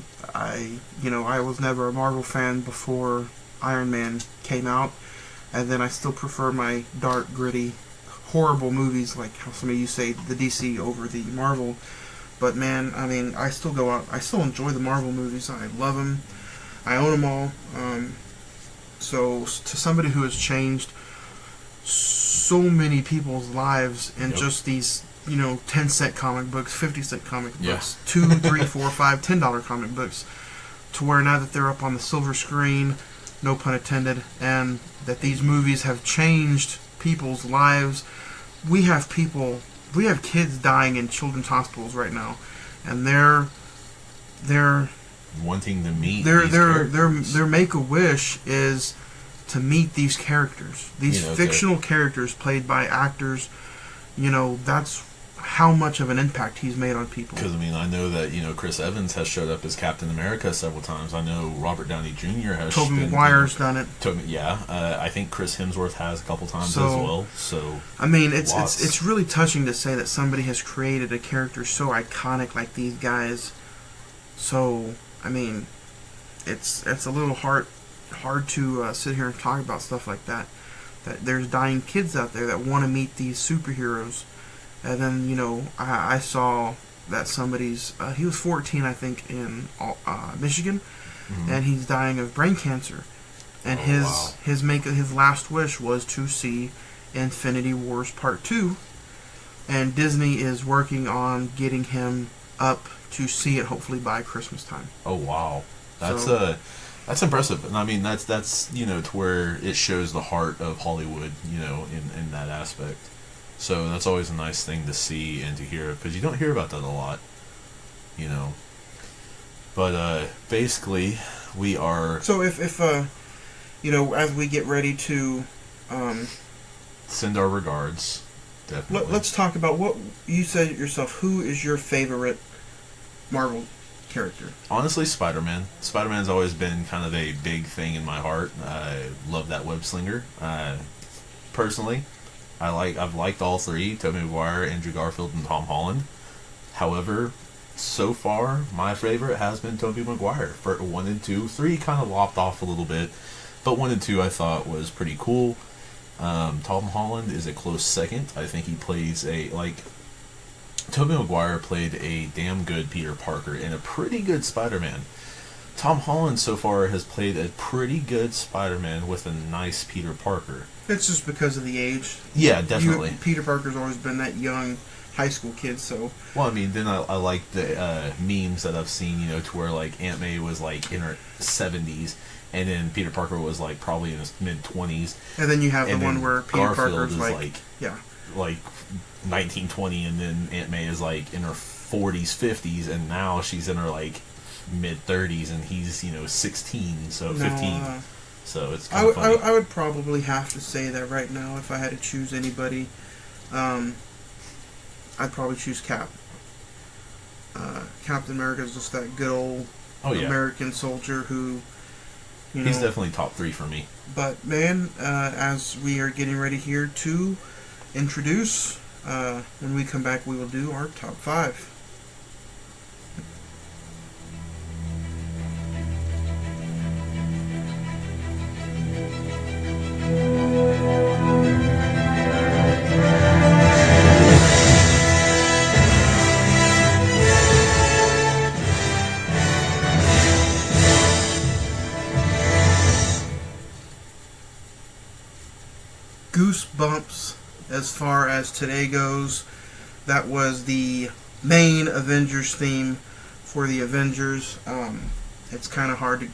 S1: was never a Marvel fan before Iron Man came out, and then I still prefer my dark, gritty, horrible movies like how some of you say the DC over the Marvel. But man, I mean, I still go out. I still enjoy the Marvel movies. I love them. I own them all. So to somebody who has changed so many people's lives in just these, 10-cent comic books, 50-cent comic books, $2, $3, $4, $5, $10 comic books, to where now that they're up on the silver screen, no pun intended, and that these movies have changed people's lives. We have kids dying in children's hospitals right now, and they're
S2: wanting to meet
S1: their make-a-wish is to meet these characters, these fictional characters played by actors. That's how much of an impact he's made on people.
S2: Because, I know that, Chris Evans has showed up as Captain America several times. I know Robert Downey Jr. has.
S1: Tobey Maguire's done it.
S2: I think Chris Hemsworth has a couple times as well. So,
S1: it's really touching to say that somebody has created a character so iconic like these guys. So, it's a little hard to sit here and talk about stuff like that. That there's dying kids out there that want to meet these superheroes. And then, I saw that somebody's, he was 14, I think, in Michigan, and he's dying of brain cancer. And his last wish was to see Infinity Wars Part 2, and Disney is working on getting him up to see it, hopefully by Christmas time.
S2: Oh, wow. That's impressive. And that's to where it shows the heart of Hollywood, in that aspect. So that's always a nice thing to see and to hear, because you don't hear about that a lot, But basically, we are.
S1: So if as we get ready to
S2: send our regards, definitely.
S1: Let's talk about what you said yourself. Who is your favorite Marvel character?
S2: Honestly, Spider-Man. Spider-Man's always been kind of a big thing in my heart. I love that web slinger. Personally, I've liked all three: Tobey Maguire, Andrew Garfield, and Tom Holland. However, so far, my favorite has been Tobey Maguire. For 1 and 2, 3 kind of lopped off a little bit, but 1 and 2 I thought was pretty cool. Tom Holland is a close second. I think he plays Tobey Maguire played a damn good Peter Parker and a pretty good Spider-Man. Tom Holland so far has played a pretty good Spider-Man with a nice Peter Parker.
S1: It's just because of the age.
S2: Yeah, definitely.
S1: Peter Parker's always been that young high school kid, so...
S2: Well, then I like the memes that I've seen, to where, Aunt May was, in her 70s, and then Peter Parker was, probably in his mid-20s.
S1: And then you have the one where Peter Parker's,
S2: yeah. 1920, and then Aunt May is, in her 40s, 50s, and now she's in her, mid-30s, and he's 16, so 15. So it's kind of funny.
S1: I would probably have to say that right now, if I had to choose anybody, I'd probably choose Cap. Captain America is just that good old American soldier who,
S2: he's definitely top 3 for me.
S1: But man, as we are getting ready here to introduce, when we come back, we will do our top 5. Goosebumps as far as today goes. That was the main Avengers theme for the Avengers. It's kind of hard to,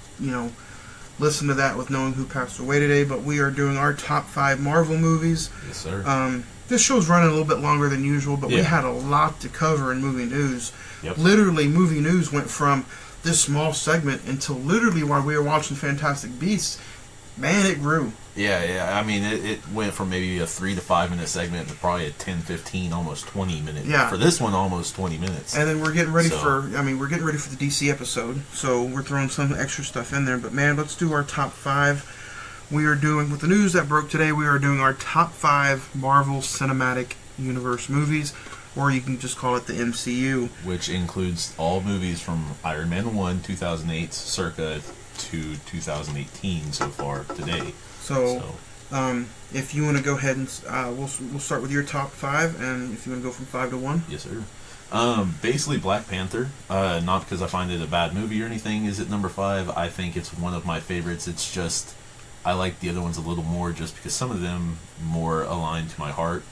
S1: listen to that with knowing who passed away today, but we are doing our top 5 Marvel movies.
S2: Yes, sir.
S1: This show's running a little bit longer than usual, but we had a lot to cover in movie news.
S2: Yep.
S1: Literally, movie news went from this small segment until literally while we were watching Fantastic Beasts, man, it grew.
S2: Yeah. I mean, it went from maybe a 3 to 5 minute segment to probably a 10, 15, almost 20 minute.
S1: Yeah.
S2: For this one, almost 20 minutes.
S1: And then we're getting ready we're getting ready for the DC episode, so we're throwing some extra stuff in there. But man, let's do our top 5. We are doing, with the news that broke today, we are doing our top 5 Marvel Cinematic Universe movies, or you can just call it the MCU. Which
S2: includes all movies from Iron Man 1, 2008, circa to 2018 so far today.
S1: So if you want to go ahead and we'll start with your top 5, and if you want to go from 5 to 1.
S2: Yes, sir. Basically, Black Panther. Not because I find it a bad movie or anything. Is it number 5? I think it's one of my favorites. It's just I like the other ones a little more, just because some of them more aligned to my heart.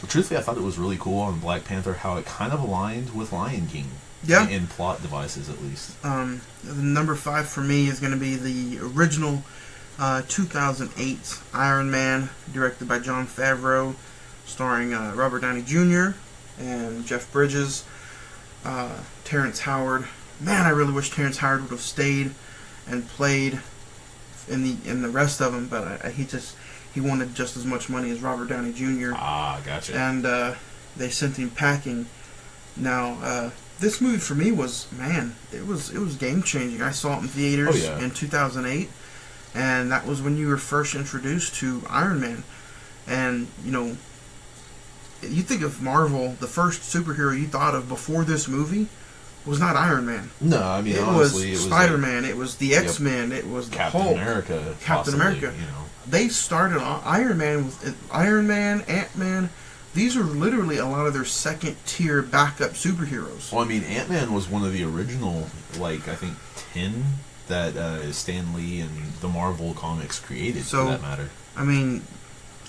S2: Truthfully, I thought it was really cool on Black Panther how it kind of aligned with Lion King.
S1: Yeah.
S2: In plot devices, at least.
S1: Number 5 for me is going to be the original 2008 Iron Man, directed by Jon Favreau, starring Robert Downey Jr. and Jeff Bridges, Terrence Howard. Man, I really wish Terrence Howard would have stayed and played in the rest of them, but he wanted just as much money as Robert Downey Jr.
S2: Ah, gotcha.
S1: And they sent him packing. Now, this movie for me was, man, it was game changing. I saw it in theaters in 2008, and that was when you were first introduced to Iron Man. And you think of Marvel, the first superhero you thought of before this movie was not Iron Man.
S2: No, I mean, honestly,
S1: it was Spider-Man, it was the X-Men, it was the
S2: Captain
S1: Hulk,
S2: America,
S1: Captain America. They started Iron Man with Iron Man, Ant-Man. These are literally a lot of their second-tier backup superheroes.
S2: Well, I mean, Ant-Man was one of the original, I think, 10 that Stan Lee and the Marvel Comics created, for that matter.
S1: I mean,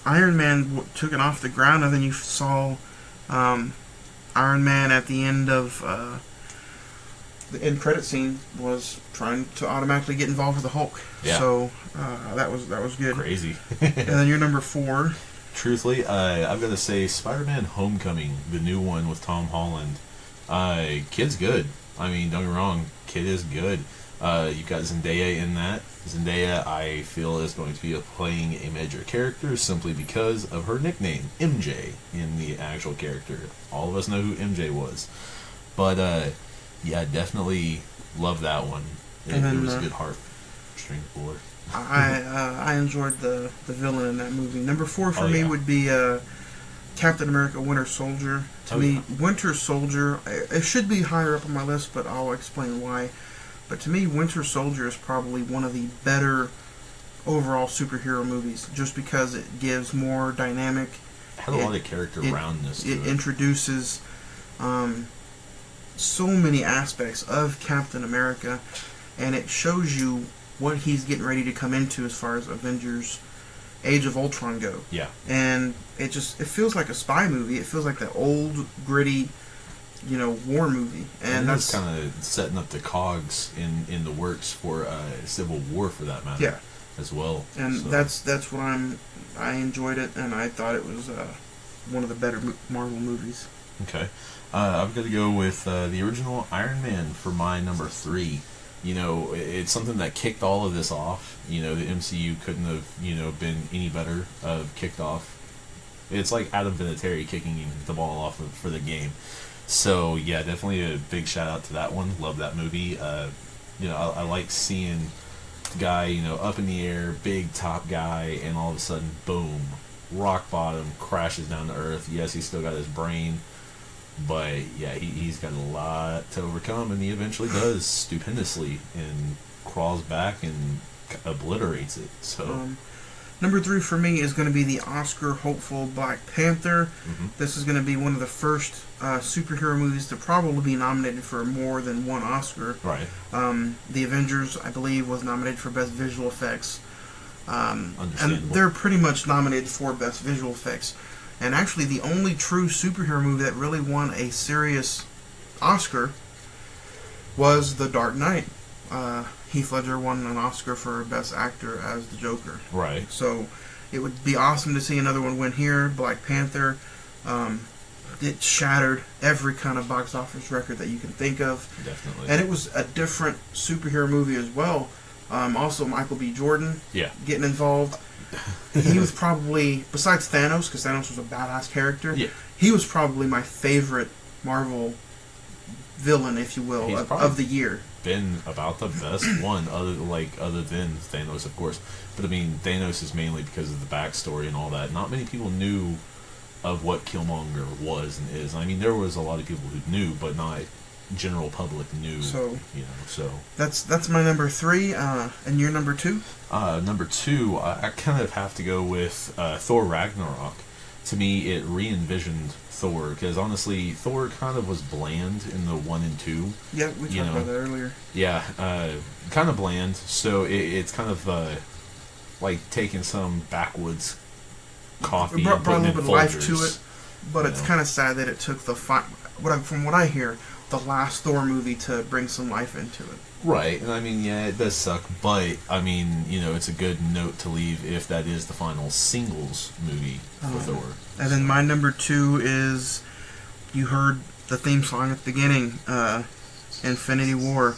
S1: Iron Man took it off the ground, and then you saw Iron Man at the end of the end credit scene was trying to automatically get involved with the Hulk.
S2: Yeah.
S1: So that was good.
S2: Crazy.
S1: And then your number 4.
S2: Truthfully, I've got to say Spider-Man Homecoming, the new one with Tom Holland. Kid's good. I mean, don't get me wrong, Kid is good. You've got Zendaya in that. Zendaya, I feel, is going to be playing a major character simply because of her nickname, MJ, in the actual character. All of us know who MJ was. But, yeah, definitely love that one. It was a good heartstring puller.
S1: I enjoyed the villain in that movie. Number 4 for me would be Captain America Winter Soldier. To me, Winter Soldier, it should be higher up on my list, but I'll explain why. But to me, Winter Soldier is probably one of the better overall superhero movies, just because it gives more dynamic.
S2: It had a lot of character roundness to it.
S1: It introduces so many aspects of Captain America, and it shows you what he's getting ready to come into as far as Avengers Age of Ultron go.
S2: Yeah.
S1: And it feels like a spy movie. It feels like the old, gritty, war movie. And that's
S2: kind of setting up the cogs in the works for Civil War, for that matter.
S1: Yeah.
S2: As well.
S1: And that's what I enjoyed it, and I thought it was one of the better Marvel movies.
S2: Okay. I've got to go with the original Iron Man for my number 3. It's something that kicked all of this off. The MCU couldn't have, been any better kicked off. It's like Adam Vinatieri kicking the ball off for the game. So, yeah, definitely a big shout out to that one. Love that movie. I like seeing the guy, up in the air, big top guy, and all of a sudden, boom, rock bottom, crashes down to earth. Yes, he's still got his brain. But, yeah, he's got a lot to overcome, and he eventually does stupendously and crawls back and obliterates it. So,
S1: number 3 for me is going to be the Oscar hopeful Black Panther.
S2: Mm-hmm.
S1: This is going to be one of the first superhero movies to probably be nominated for more than one Oscar.
S2: Right.
S1: The Avengers, I believe, was nominated for Best Visual Effects. And they're pretty much nominated for Best Visual Effects. And actually, the only true superhero movie that really won a serious Oscar was The Dark Knight. Heath Ledger won an Oscar for Best Actor as the Joker.
S2: Right.
S1: So it would be awesome to see another one win here. Black Panther. It shattered every kind of box office record that you can think of.
S2: Definitely.
S1: And it was a different superhero movie as well. Also, Michael B. Jordan
S2: Yeah.
S1: getting involved. He was probably, besides Thanos, because Thanos was a badass character,
S2: Yeah.
S1: he was probably my favorite Marvel villain, if you will, of the year.
S2: Been about the best one, other than Thanos, of course. But I mean, Thanos is mainly because of the backstory and all that. Not many people knew of what Killmonger was and is. I mean, there was a lot of people who knew, but not general public knew.
S1: So
S2: So
S1: that's my number 3. And your number 2?
S2: Number 2, I kind of have to go with Thor Ragnarok. To me, it re-envisioned Thor, because honestly, Thor kind of was bland in the 1 and 2.
S1: Yeah, we talked about that earlier.
S2: Yeah, kind of bland. So it's kind of like taking some backwoods coffee
S1: It brought
S2: and
S1: a
S2: putting
S1: little
S2: in
S1: bit of life
S2: Folgers,
S1: to it, but it's kind of sad that it took from what I hear, the last Thor movie to bring some life into it.
S2: Right, and I mean, yeah, it does suck, but I mean, it's a good note to leave if that is the final singles movie for Thor.
S1: And then my number 2 is, you heard the theme song at the beginning, Infinity War.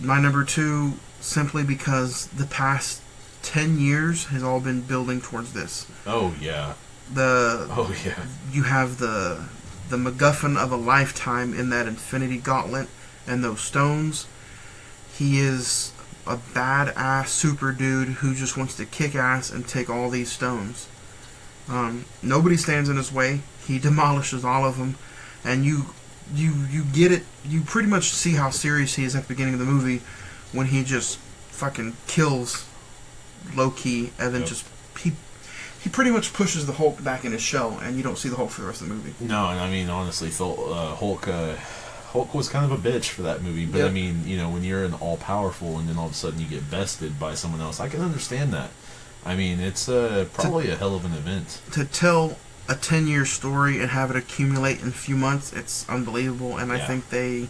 S1: My number 2, simply because the past 10 years has all been building towards this.
S2: Oh yeah.
S1: You have the MacGuffin of a lifetime in that Infinity Gauntlet and those stones. He is a badass super dude who just wants to kick ass and take all these stones. Nobody stands in his way. He demolishes all of them, and you get it. You pretty much see how serious he is at the beginning of the movie when he just fucking kills Loki, and then he pretty much pushes the Hulk back in his shell, and you don't see the Hulk for the rest of the movie.
S2: No, and I mean, honestly, Hulk was kind of a bitch for that movie, but I mean, when you're an all-powerful and then all of a sudden you get bested by someone else, I can understand that. I mean, it's probably a hell of an event. To
S1: tell a 10-year story and have it accumulate in a few months, it's unbelievable, and I think they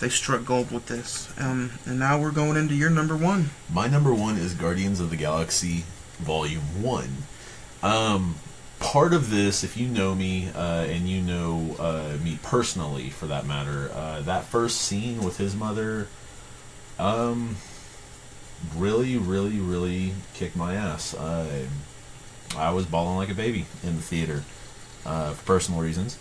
S1: struck gold with this. And now we're going into your number 1.
S2: My number 1 is Guardians of the Galaxy Volume 1. Part of this, if you know me, and you know me personally, for that matter, that first scene with his mother, really, really, really kicked my ass. I was bawling like a baby in the theater, for personal reasons.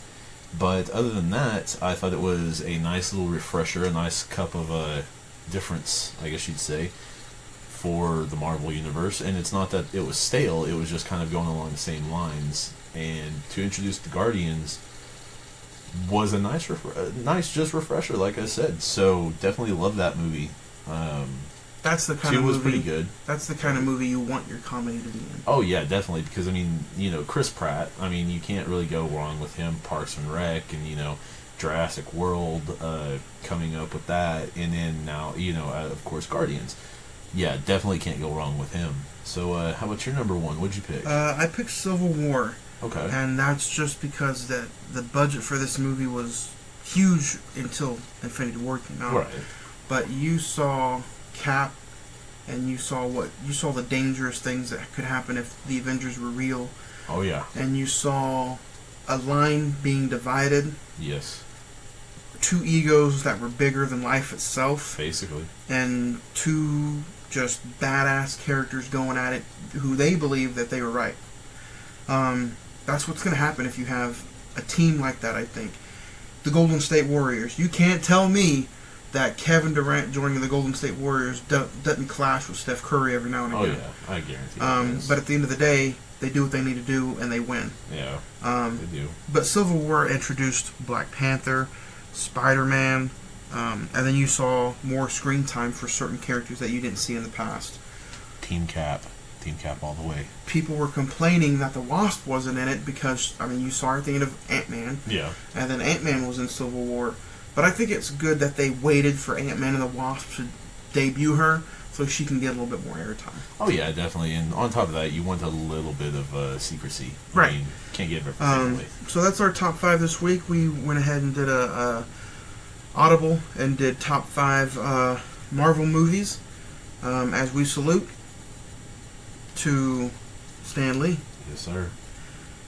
S2: But other than that, I thought it was a nice little refresher, a nice cup of difference, I guess you'd say, for the Marvel Universe. And it's not that it was stale, it was just kind of going along the same lines. And to introduce the Guardians was a nice just refresher, like I said. So definitely love that movie.
S1: That's the kind of
S2: movie. 2 was
S1: movie,
S2: pretty good.
S1: That's the kind of movie you want your comedy to be in.
S2: Oh yeah, definitely, because I mean, Chris Pratt, I mean, you can't really go wrong with him. Parks and Rec, and Jurassic World, coming up with that, and then now, of course, Guardians. Yeah, definitely can't go wrong with him. So, how about your number 1? What'd you pick?
S1: I picked Civil War.
S2: Okay.
S1: And that's just because the budget for this movie was huge until Infinity War came out.
S2: Right.
S1: But you saw Cap, and you saw the dangerous things that could happen if the Avengers were real.
S2: Oh yeah.
S1: And you saw a line being divided.
S2: Yes.
S1: 2 egos that were bigger than life itself.
S2: Basically. And
S1: 2 just badass characters going at it, who they believe that they were right. That's what's going to happen if you have a team like that, I think. The Golden State Warriors. You can't tell me that Kevin Durant joining the Golden State Warriors doesn't clash with Steph Curry every now and again.
S2: Oh, yeah. I guarantee
S1: but at the end of the day, they do what they need to do, and they win.
S2: Yeah, they do.
S1: But Civil War introduced Black Panther, Spider-Man, and then you saw more screen time for certain characters that you didn't see in the past.
S2: Team Cap all the way.
S1: People were complaining that the Wasp wasn't in it because, I mean, you saw her thinking of Ant-Man.
S2: Yeah. And
S1: then Ant-Man was in Civil War. But I think it's good that they waited for Ant-Man and the Wasp to debut her so she can get a little bit more airtime.
S2: Oh, yeah, definitely. And on top of that, you want a little bit of secrecy.
S1: Right.
S2: I mean, can't get everything.
S1: So that's our top 5 this week. We went ahead and did a Audible and did top 5 Marvel movies as we salute to Stan Lee.
S2: Yes, sir.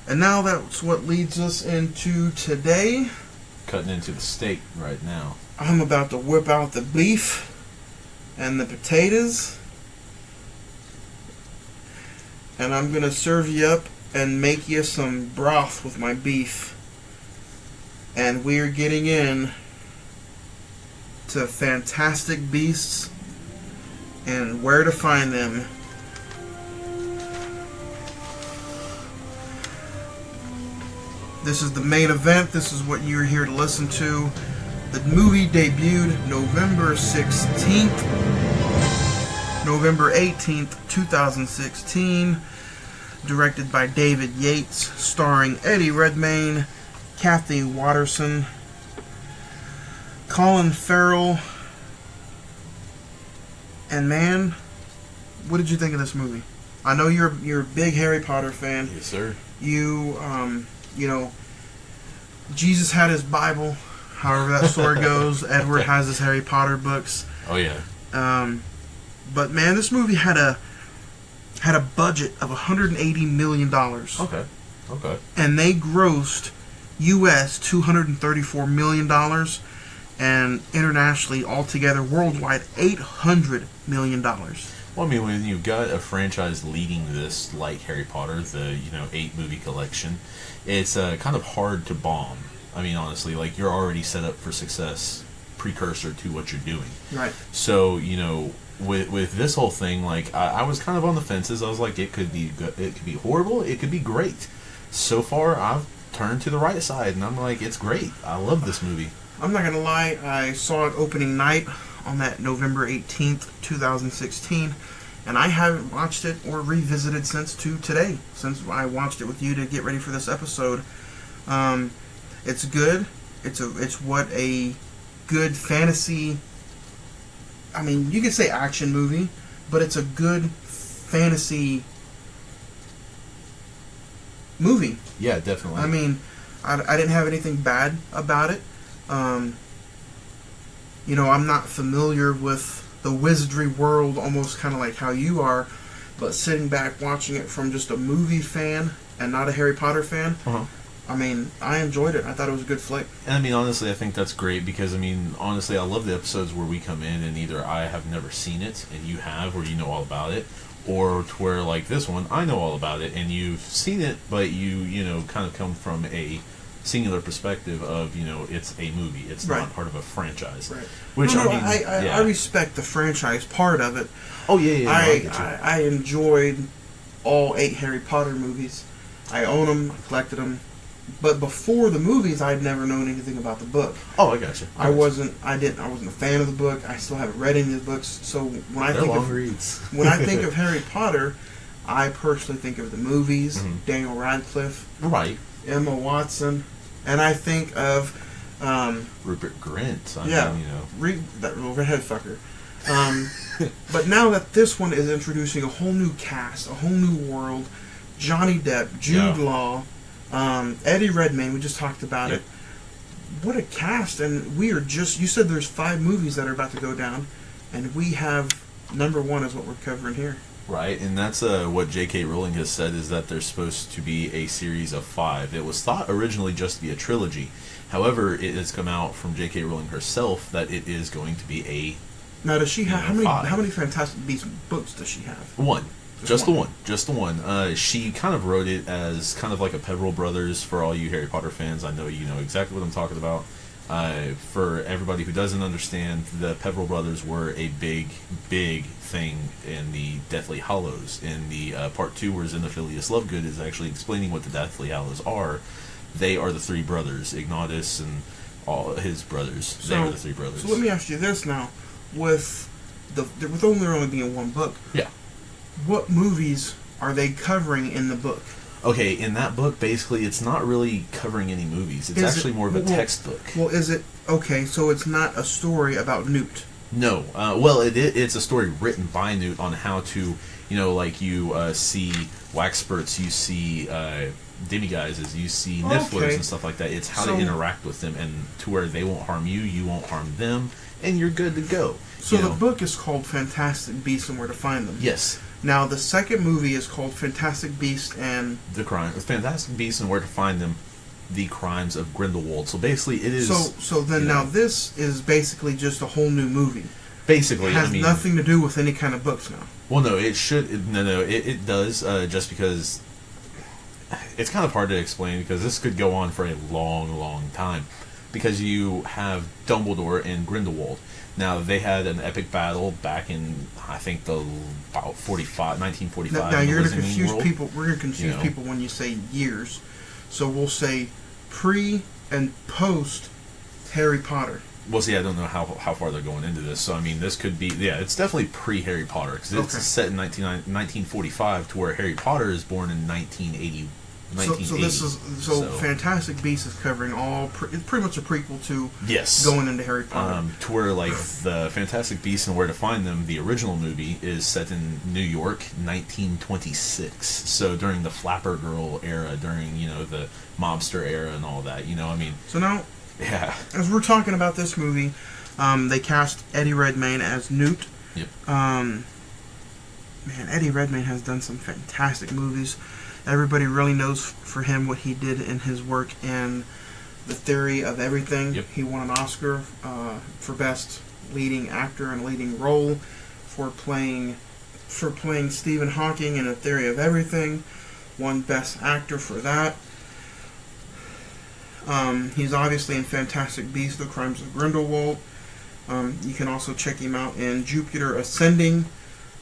S1: And now that's what leads us into today.
S2: Cutting into the steak right now.
S1: I'm about to whip out the beef and the potatoes and I'm gonna serve you up and make you some broth with my beef. And we're getting in to Fantastic Beasts and Where to Find Them. This is the main event. This is what you're here to listen to. The movie debuted November 16th, November 18th, 2016. Directed by David Yates, starring Eddie Redmayne, Kathy Watterson, Colin Farrell. And man, what did you think of this movie? I know you're a big Harry Potter fan.
S2: Yes, sir.
S1: You know, Jesus had his Bible, however that story goes. Edward has his Harry Potter books.
S2: Oh yeah.
S1: But man, this movie had a budget of $180 million.
S2: Okay.
S1: And they grossed U.S. $234 million, and internationally, altogether, worldwide, $800 million.
S2: Well, I mean, when you've got a franchise leading this, like Harry Potter, the 8-movie collection, it's kind of hard to bomb. I mean, honestly, like, you're already set up for success, precursor to what you're doing.
S1: Right.
S2: So, with this whole thing, like, I was kind of on the fences. I was like, it could be good, it could be horrible, it could be great. So far, I've turned to the right side, and I'm like, it's great. I love this movie.
S1: I'm not gonna lie, I saw it opening night on that November 18th, 2016, and I haven't watched it or revisited since today, since I watched it with you to get ready for this episode. It's good. It's what a good fantasy, I mean, you could say action movie, but it's a good fantasy movie.
S2: Yeah, definitely.
S1: I mean, I didn't have anything bad about it. I'm not familiar with the wizardry world, almost kind of like how you are, but sitting back watching it from just a movie fan and not a Harry Potter fan, I mean, I enjoyed it. I thought it was a good flick.
S2: And I mean, honestly, I think that's great because, I mean, honestly, I love the episodes where we come in and either I have never seen it and you have, or you know all about it, or to where, like this one, I know all about it and you've seen it, but you kind of come from a singular perspective of, it's a movie. It's not part of a franchise.
S1: Right.
S2: Which,
S1: I respect the franchise part of it.
S2: Oh, yeah.
S1: I enjoyed all 8 Harry Potter movies. I own them, I collected them. But before the movies, I'd never known anything about the book.
S2: Oh, I gotcha.
S1: I wasn't a fan of the book. I still haven't read any of the books. So when I think of Harry Potter, I personally think of the movies, Daniel Radcliffe,
S2: right,
S1: Emma Watson, and I think of
S2: Rupert Grint.
S1: That redhead fucker. But now that this one is introducing a whole new cast, a whole new world, Johnny Depp, Jude Law, Eddie Redmayne, we just talked about it. What a cast. And we are you said there's 5 movies that are about to go down, and we have number 1 is what we're covering here.
S2: Right, and that's what J.K. Rowling has said, is that there's supposed to be a series of 5. It was thought originally just to be a trilogy. However, it has come out from J.K. Rowling herself that it is going to be a
S1: Now, does she have how many Fantastic Beasts books does she have?
S2: 1. Just the one. She kind of wrote it as kind of like a Peveril Brothers for all you Harry Potter fans. I know you know exactly what I'm talking about. For everybody who doesn't understand, the Peveril Brothers were a big thing in the Deathly Hallows. In the part 2, where Xenophilius Lovegood is actually explaining what the Deathly Hallows are, they are the 3 brothers, Ignatus and all his brothers. They are the 3 brothers.
S1: So let me ask you this now, with only being 1 book.
S2: Yeah.
S1: What movies are they covering in the book?
S2: Okay, in that book, basically, it's not really covering any movies. It's actually more of a textbook.
S1: Well, is it... Okay, so it's not a story about Newt.
S2: No. It's a story written by Newt on how to, like you see wax spurts, you see demiguises, you see nifflers and stuff like that. It's how to interact with them, and to where they won't harm you, you won't harm them, and you're good to go.
S1: So the book is called Fantastic Beasts and Where to Find Them.
S2: Yes.
S1: Now, the second movie is called Fantastic Beasts and...
S2: Fantastic Beasts and Where to Find Them, The Crimes of Grindelwald. So basically, it is...
S1: So then now this is basically just a whole new movie.
S2: Basically,
S1: It has nothing to do with any kind of books now.
S2: Well, no, it should. No, it does. Just because it's kind of hard to explain, because this could go on for a long, long time. Because you have Dumbledore and Grindelwald. Now, they had an epic battle back in, I think, about 1945.
S1: Now you're going to
S2: Wizarding
S1: confuse
S2: World.
S1: people. We're going to confuse people when you say years. So we'll say pre and post Harry Potter.
S2: Well, see, I don't know how far they're going into this. So, I mean, this could be... Yeah, it's definitely pre-Harry Potter. Because it's set in 1945, to where Harry Potter is born in 1980.
S1: So this is... So Fantastic Beasts is covering all... It's pretty much a prequel to...
S2: Yes.
S1: Going into Harry Potter.
S2: To where, like, the Fantastic Beasts and Where to Find Them, the original movie, is set in New York, 1926. So during the Flapper Girl era, during, the mobster era and all that, I mean...
S1: So now...
S2: Yeah.
S1: As we're talking about this movie, they cast Eddie Redmayne as Newt.
S2: Yep.
S1: Man, Eddie Redmayne has done some fantastic movies. Everybody really knows for him what he did in his work in The Theory of Everything.
S2: Yep.
S1: He won an Oscar for Best Leading Actor and Leading Role for playing Stephen Hawking in A Theory of Everything. Won Best Actor for that. He's obviously in Fantastic Beasts: The Crimes of Grindelwald. You can also check him out in Jupiter Ascending,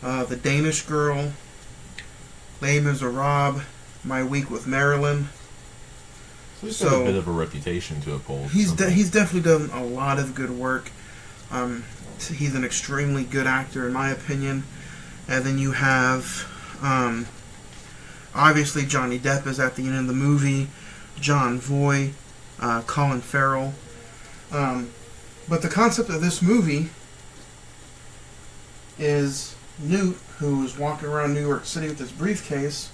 S1: The Danish Girl, Les Miserables, My Week with Marilyn.
S2: He's got a bit of a reputation to uphold.
S1: He's definitely done a lot of good work. He's an extremely good actor, in my opinion. And then you have, obviously, Johnny Depp is at the end of the movie. John Voight. Colin Farrell. But the concept of this movie is Newt, who is walking around New York City with his briefcase.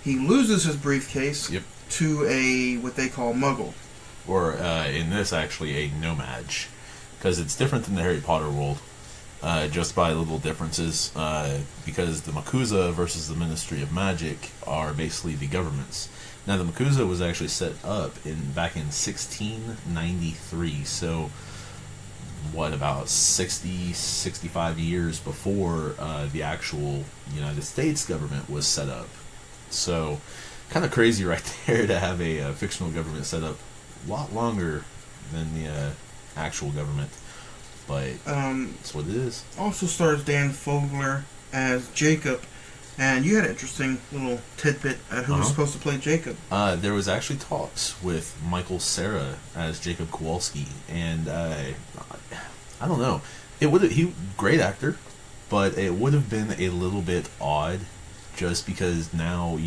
S1: He loses his briefcase to a what they call muggle.
S2: Or, in this, actually, a nomad. Because it's different than the Harry Potter world. Just by little differences. Because the MACUSA versus the Ministry of Magic are basically the governments. Now, the MACUSA was actually set up back in 1693, so, about 65 years before the actual United States government was set up. So, kind of crazy right there to have a fictional government set up a lot longer than the actual government. But that's what it is.
S1: Also stars Dan Fogler as Jacob. And you had an interesting little tidbit at who was supposed to play Jacob.
S2: There was actually talks with Michael Cera as Jacob Kowalski, and I don't know. Great actor, but it would have been a little bit odd, just because now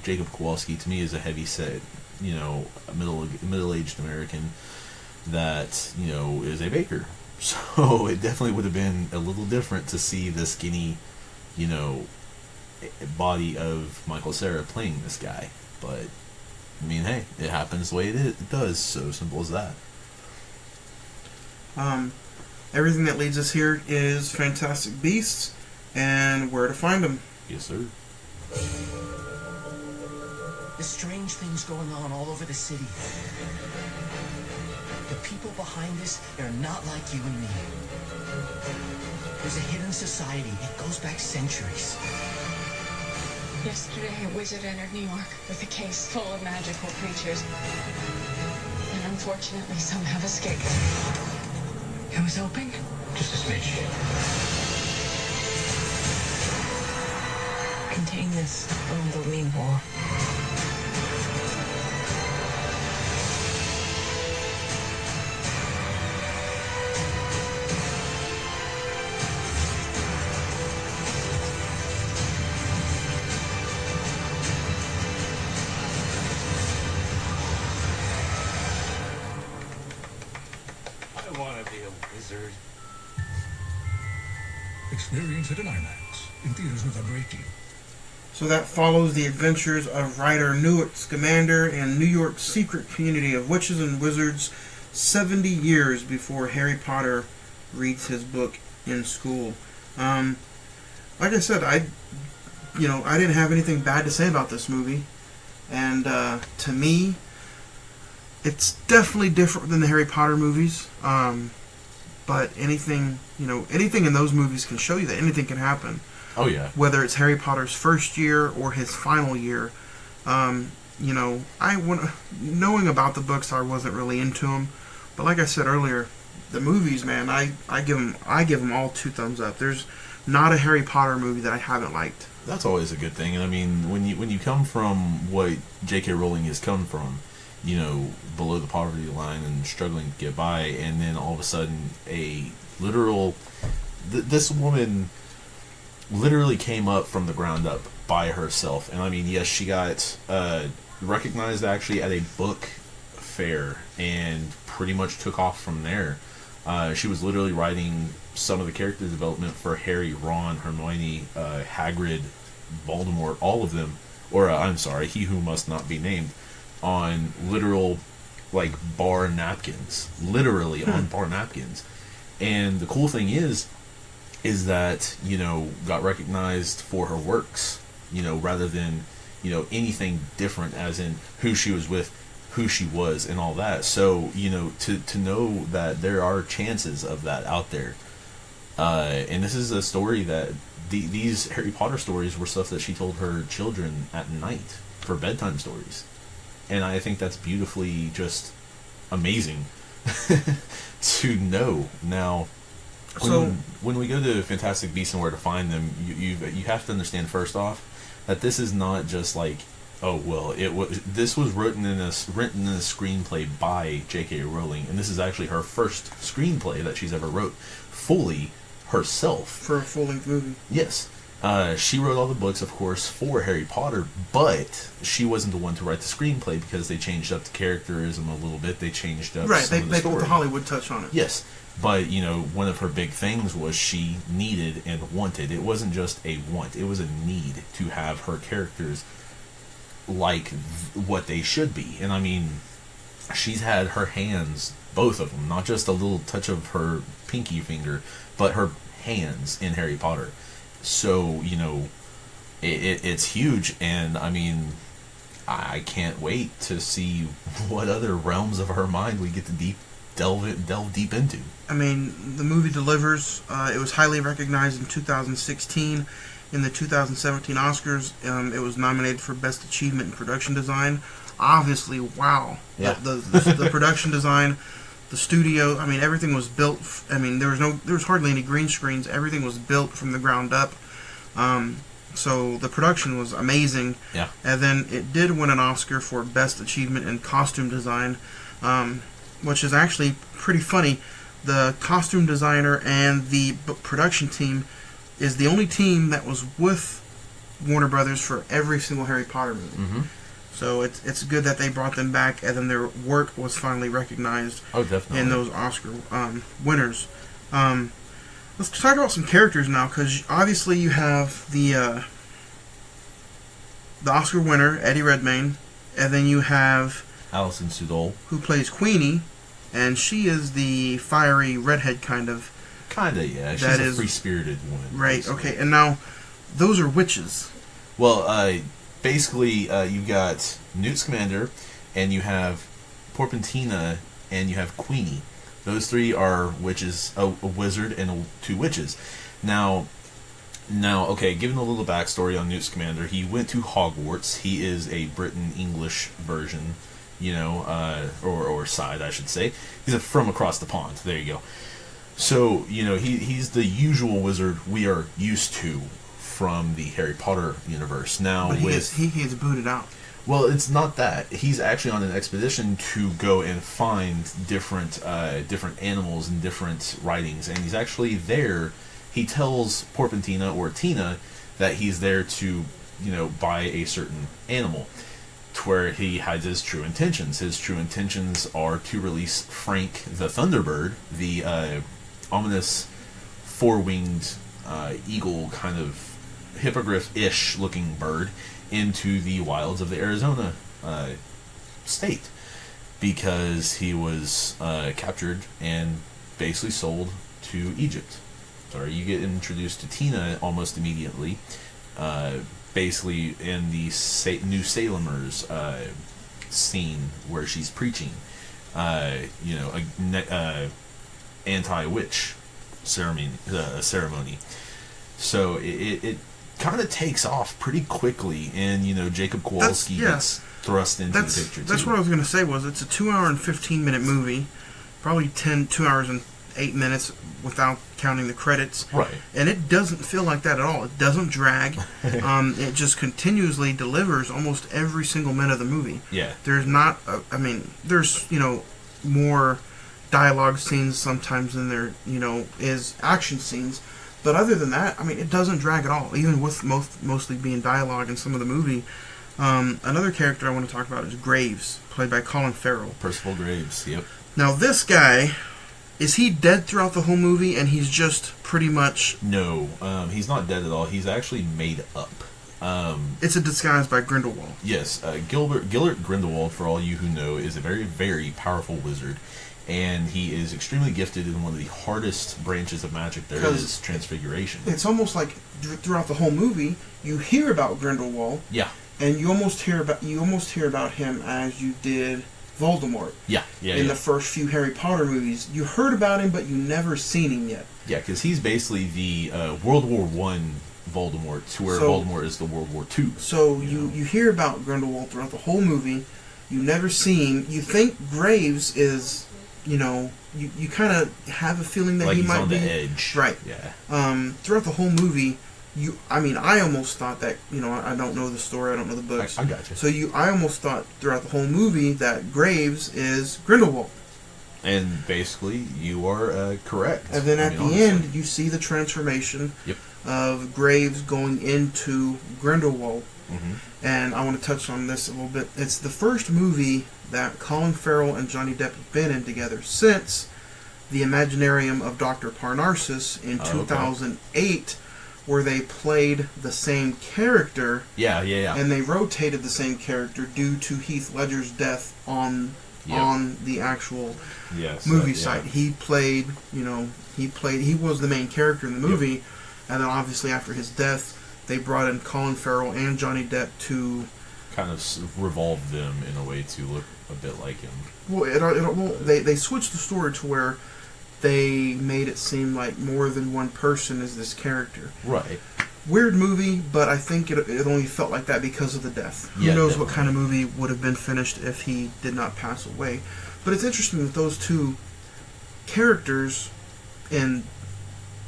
S2: Jacob Kowalski to me is a heavy-set, middle-aged American that is a baker. So it definitely would have been a little different to see the skinny, body of Michael Cera playing this guy. But I mean, hey, it happens the way it does. So simple as that.
S1: Everything that leads us here is Fantastic Beasts and Where to Find Them.
S2: Yes, sir.
S3: There's strange things going on all over the city. The people behind this, they're not like you and me. There's a hidden society. It goes back centuries.
S4: Yesterday, a wizard entered New York with a case full of magical creatures. And unfortunately, some have escaped.
S3: It was open? Just a smidge.
S4: Contain this, or it'll mean war.
S3: Wizard.
S5: Experience it in IMAX, in theaters with a great deal.
S1: So that follows the adventures of writer Newt Scamander and New York's secret community of witches and wizards 70 years before Harry Potter reads his book in school. Like I said, I didn't have anything bad to say about this movie. And to me, it's definitely different than the Harry Potter movies. But anything in those movies can show you that anything can happen.
S2: Oh yeah.
S1: Whether it's Harry Potter's first year or his final year. Knowing about the books, I wasn't really into them, but like I said earlier, the movies, man, I give them all 2 thumbs up. There's not a Harry Potter movie that I haven't liked.
S2: That's always a good thing. And I mean, when you come from what J.K. Rowling has come from, below the poverty line and struggling to get by, and then all of a sudden a literal this woman literally came up from the ground up by herself. And I mean, yes, she got recognized actually at a book fair and pretty much took off from there. She was literally writing some of the character development for Harry, Ron, Hermione, Hagrid, Voldemort, all of them, or I'm sorry, He Who Must Not Be Named, on literal bar napkins, literally on bar napkins. And the cool thing is that got recognized for her works, rather than anything different, as in who she was with, who she was, and all that. So to know that there are chances of that out there, and this is a story that these Harry Potter stories were stuff that she told her children at night for bedtime stories, and I think that's beautifully just amazing to know. Now, when we go to Fantastic Beasts and Where to Find Them, you have to understand first off that this is not just this was written in a screenplay by J.K. Rowling, and this is actually her first screenplay that she's ever wrote fully herself
S1: for a full-length movie.
S2: Yes. She wrote all the books, of course, for Harry Potter, but she wasn't the one to write the screenplay because they changed up the characterism a little bit. They changed up some of the story.
S1: They put the Hollywood touch on it.
S2: Yes, but one of her big things was she needed and wanted. It wasn't just a want; it was a need to have her characters like what they should be. And I mean, she's had her hands, both of them, not just a little touch of her pinky finger, but her hands in Harry Potter. So, it's huge, and I mean, I can't wait to see what other realms of her mind we get to delve deep into.
S1: I mean, the movie delivers. It was highly recognized in 2016. In the 2017 Oscars, it was nominated for Best Achievement in Production Design. Obviously, wow.
S2: Yeah.
S1: The production design, the studio, I mean, everything was built. I mean, there was hardly any green screens. Everything was built from the ground up. So the production was amazing.
S2: Yeah.
S1: And then it did win an Oscar for Best Achievement in Costume Design, which is actually pretty funny. The costume designer and the production team is the only team that was with Warner Brothers for every single Harry Potter movie.
S2: Mm-hmm.
S1: So it's good that they brought them back, and then their work was finally recognized.
S2: Oh, definitely.
S1: In those Oscar winners. Let's talk about some characters now, because obviously you have the Oscar winner, Eddie Redmayne, and then you have
S2: Alison Sudol,
S1: who plays Queenie, and she is the fiery redhead kind of.
S2: Kinda, yeah. She's a free-spirited woman.
S1: Right, basically. Okay, and now, those are witches.
S2: Well, basically, you've got Newt Scamander, and you have Porpentina, and you have Queenie. Those three are witches, a wizard and 2 witches. Now, okay, given a little backstory on Newt Scamander, he went to Hogwarts. He is a Britain-English version, or side, I should say. He's from across the pond. There you go. So, he's the usual wizard we are used to from the Harry Potter universe. Now,
S1: but he gets booted out.
S2: Well, it's not that. He's actually on an expedition to go and find different animals and different writings, and he's actually there. He tells Porpentina or Tina that he's there to, buy a certain animal, to where he hides his true intentions. His true intentions are to release Frank the Thunderbird, the ominous 4-winged eagle kind of hippogriff-ish looking bird, into the wilds of the Arizona state, because he was captured and basically sold to Egypt. Sorry, you get introduced to Tina almost immediately, basically in the New Salemers scene where she's preaching, anti-witch ceremony. So kind of takes off pretty quickly, and Jacob Kowalski gets thrust into the picture too.
S1: That's what I was going to say. Was it's a 2 hour and 15-minute movie, probably 2 hours and 8 minutes without counting the credits.
S2: Right.
S1: And it doesn't feel like that at all. It doesn't drag. It just continuously delivers almost every single minute of the movie.
S2: Yeah.
S1: There's not. There's more dialogue scenes sometimes than there is action scenes. But other than that, it doesn't drag at all, even with mostly being dialogue in some of the movie. Another character I want to talk about is Graves, played by Colin Farrell.
S2: Percival Graves, yep.
S1: Now, this guy, is he dead throughout the whole movie, and he's just pretty much...
S2: No, he's not dead at all. He's actually made up.
S1: It's a disguise by Grindelwald.
S2: Yes, Gellert Grindelwald, for all you who know, is a very, very powerful wizard. And he is extremely gifted in one of the hardest branches of magic there is, transfiguration.
S1: It's almost like throughout the whole movie, you hear about Grindelwald.
S2: Yeah.
S1: And you almost hear about him as you did Voldemort.
S2: Yeah.
S1: In the first few Harry Potter movies, you heard about him, but you never seen him yet.
S2: Yeah, because he's basically the World War I Voldemort, to where Voldemort is the World War II.
S1: So you hear about Grindelwald throughout the whole movie. You never see him. You think Graves is... you kind of have a feeling that
S2: like
S1: he
S2: he's
S1: might
S2: on
S1: be...
S2: the edge.
S1: Right.
S2: Yeah.
S1: Throughout the whole movie, I almost thought that, I don't know the story, I don't know the books.
S2: I got you.
S1: So I almost thought throughout the whole movie that Graves is Grindelwald.
S2: And basically, you are correct.
S1: And then at the end, you see the transformation of Graves going into Grindelwald. Mm-hmm. And I want to touch on this a little bit. It's the first movie that Colin Farrell and Johnny Depp have been in together since the Imaginarium of Dr. Parnassus in 2008, where they played the same character.
S2: Yeah.
S1: And they rotated the same character due to Heath Ledger's death on the actual movie site. He played, he was the main character in the movie, and then obviously after his death, they brought in Colin Farrell and Johnny Depp to
S2: kind of revolve them in a way to look a bit like him.
S1: Well, they switched the story to where they made it seem like more than one person is this character.
S2: Right.
S1: Weird movie, but I think it only felt like that because of the death. Who knows definitely. What kind of movie would have been finished if he did not pass away. But it's interesting that those two characters in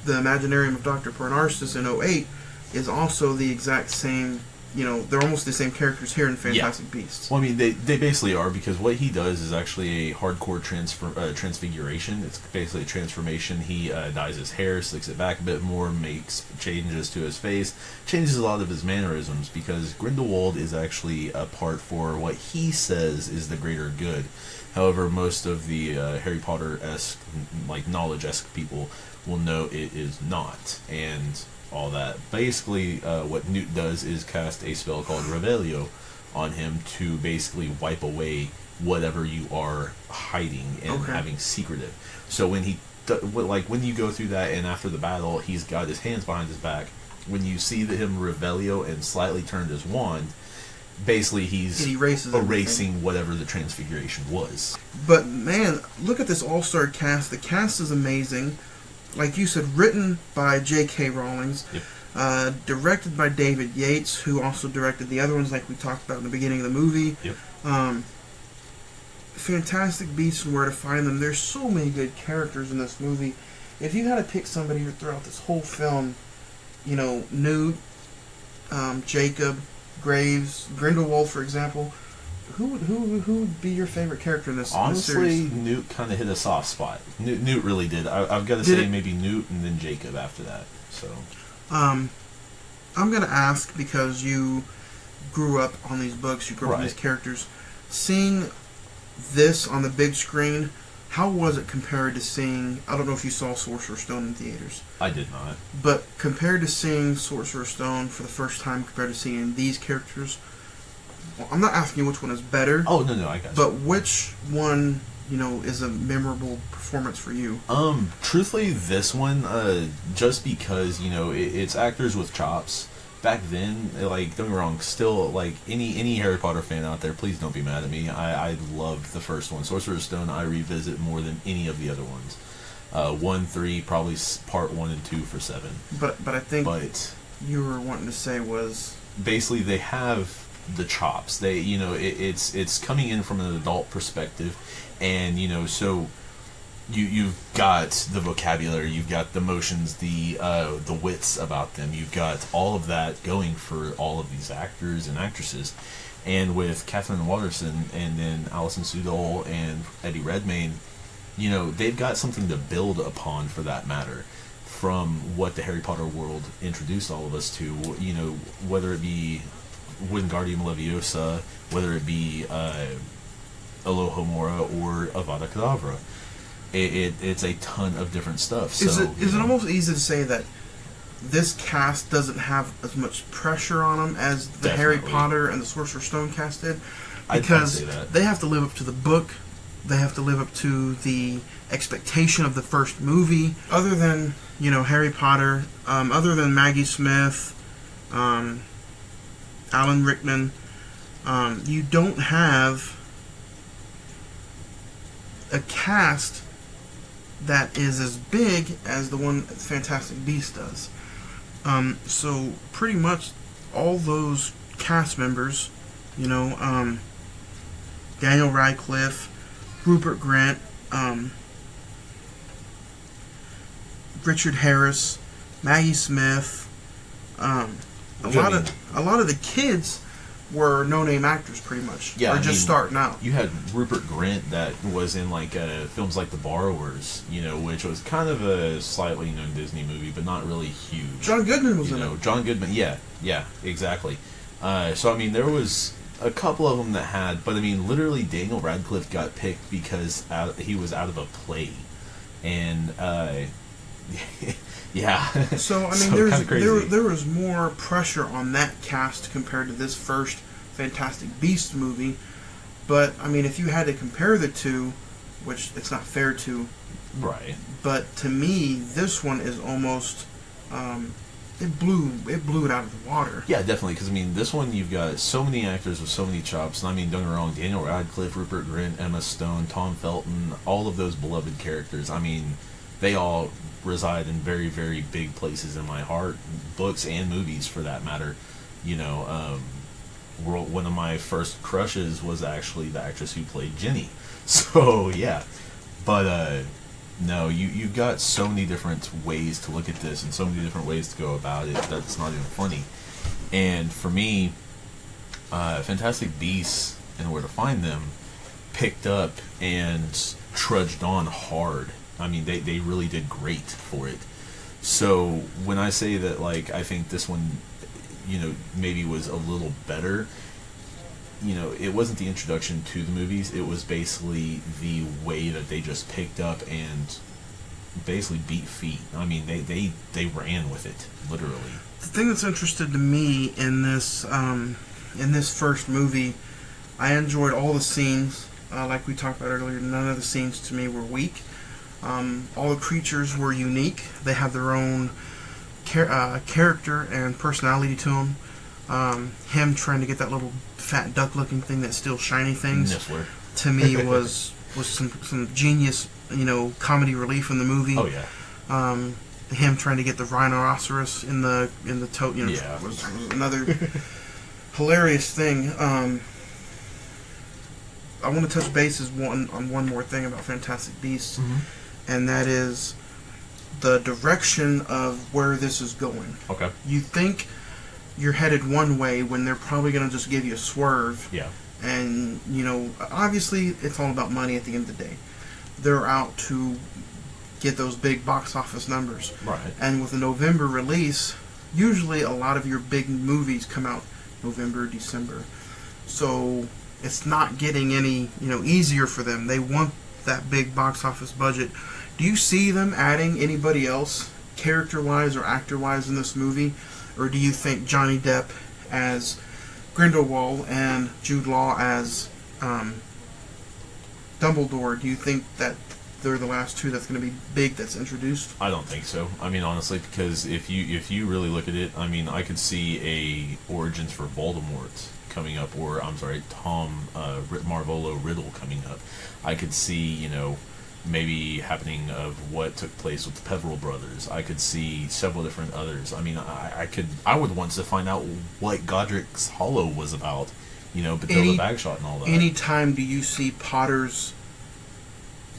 S1: the Imaginarium of Dr. Parnassus in 2008 is also the exact same, they're almost the same characters here in Fantastic Beasts.
S2: Well, they basically are, because what he does is actually a hardcore transfiguration. It's basically a transformation. He dyes his hair, slicks it back a bit more, makes changes to his face, changes a lot of his mannerisms, because Grindelwald is actually a part for what he says is the greater good. However, most of the Harry Potter-esque, knowledge-esque people will know it is not, and all that. Basically, what Newt does is cast a spell called Revelio on him to basically wipe away whatever you are hiding and having secretive. So when you go through that, and after the battle, he's got his hands behind his back. When you see him Revelio and slightly turned his wand, basically he's erasing whatever the transfiguration was.
S1: But man, look at this all-star cast. The cast is amazing. Like you said, written by J.K. Rowling, directed by David Yates, who also directed the other ones like we talked about in the beginning of the movie. Fantastic Beasts and Where to Find Them. There's so many good characters in this movie. If you had to pick somebody throughout this whole film, Newt, Jacob, Graves, Grindelwald, for example, who would be your favorite character in this
S2: Honestly,
S1: series?
S2: Newt kind of hit a soft spot. Newt really did. I've got to say maybe Newt and then Jacob after that. So,
S1: I'm going to ask, because you grew up on these books, you grew up on these characters. Seeing this on the big screen, how was it compared to seeing... I don't know if you saw Sorcerer's Stone in theaters.
S2: I did not.
S1: But compared to seeing Sorcerer's Stone for the first time, compared to seeing these characters... Well, I'm not asking you which one is better.
S2: Oh, no, I got you.
S1: But which one, is a memorable performance for you?
S2: Truthfully, this one, just because, it's actors with chops. Back then, don't get me wrong, still, any Harry Potter fan out there, please don't be mad at me. I loved the first one. Sorcerer's Stone, I revisit more than any of the other ones. 1, 3, probably part 1 and 2 for 7.
S1: But I think... you were wanting to say was
S2: basically they have the chops. They, it's coming in from an adult perspective, and so you've got the vocabulary, you've got the motions, the wits about them, you've got all of that going for all of these actors and actresses. And with Catherine Waterston and then Alison Sudol and Eddie Redmayne, they've got something to build upon, for that matter, from what the Harry Potter world introduced all of us to. Whether it be Wingardium Leviosa, whether it be Alohomora or Avada Kedavra. It's a ton of different stuff. So,
S1: is it almost easy to say that this cast doesn't have as much pressure on them as the Harry Potter and the Sorcerer's Stone cast did? Because
S2: I'd say that.
S1: They have to live up to the book. They have to live up to the expectation of the first movie. Other than, Harry Potter, other than Maggie Smith, Alan Rickman, you don't have a cast that is as big as the one Fantastic Beasts does. So pretty much all those cast members, Daniel Radcliffe, Rupert Grint, Richard Harris, Maggie Smith, a lot of the kids were no-name actors, pretty much.
S2: Yeah,
S1: or just starting out.
S2: You had Rupert Grint that was in films like The Borrowers, which was kind of a slightly known Disney movie, but not really huge.
S1: John Goodman was in it.
S2: John Goodman, yeah, exactly. So I mean, there was a couple of them that had, but I mean, literally Daniel Radcliffe got picked because he was out of a play, and yeah.
S1: So I mean, there was more pressure on that cast compared to this first Fantastic Beasts movie. But I mean, if you had to compare the two, which it's not fair to,
S2: right?
S1: But to me, this one is almost it blew it out of the water.
S2: Yeah, definitely. Because I mean, this one you've got so many actors with so many chops. And I mean, don't get me wrong, Daniel Radcliffe, Rupert Grint, Emma Stone, Tom Felton, all of those beloved characters. I mean, they all reside in very, very big places in my heart, books and movies for that matter. One of my first crushes was actually the actress who played Ginny. So yeah, but no, you've got so many different ways to look at this and so many different ways to go about it that's not even funny. And for me, Fantastic Beasts and Where to Find Them picked up and trudged on hard. I mean, they really did great for it. So when I say that, I think this one, maybe was a little better, it wasn't the introduction to the movies. It was basically the way that they just picked up and basically beat feet. I mean, they ran with it, literally.
S1: The thing that's interesting to me in this first movie, I enjoyed all the scenes. Like we talked about earlier, none of the scenes to me were weak. All the creatures were unique. They have their own character and personality to them. Him trying to get that little fat duck-looking thing that steals shiny things,
S2: Niffler,
S1: to me was some genius, comedy relief in the movie.
S2: Oh yeah.
S1: Him trying to get the rhinoceros in the tote,
S2: yeah,
S1: was another hilarious thing. I want to touch bases on one more thing about Fantastic Beasts.
S2: Mm-hmm.
S1: And that is the direction of where this is going.
S2: Okay.
S1: You think you're headed one way when they're probably going to just give you a swerve.
S2: Yeah.
S1: And, obviously it's all about money at the end of the day. They're out to get those big box office numbers.
S2: Right.
S1: And with a November release, usually a lot of your big movies come out November, December. So it's not getting any, easier for them. They want that big box office budget. Do you see them adding anybody else, character-wise or actor-wise, in this movie? Or do you think Johnny Depp as Grindelwald and Jude Law as Dumbledore, do you think that they're the last two that's going to be big that's introduced?
S2: I don't think so. I mean, honestly, because if you really look at it, I mean, I could see a origins for Voldemort coming up, or Tom Marvolo Riddle coming up. I could see, maybe happening of what took place with the Peveril brothers. I could see several different others. I mean, I would want to find out what Godric's Hollow was about. Bathilda Bagshot and all that.
S1: Anytime do you see Potter's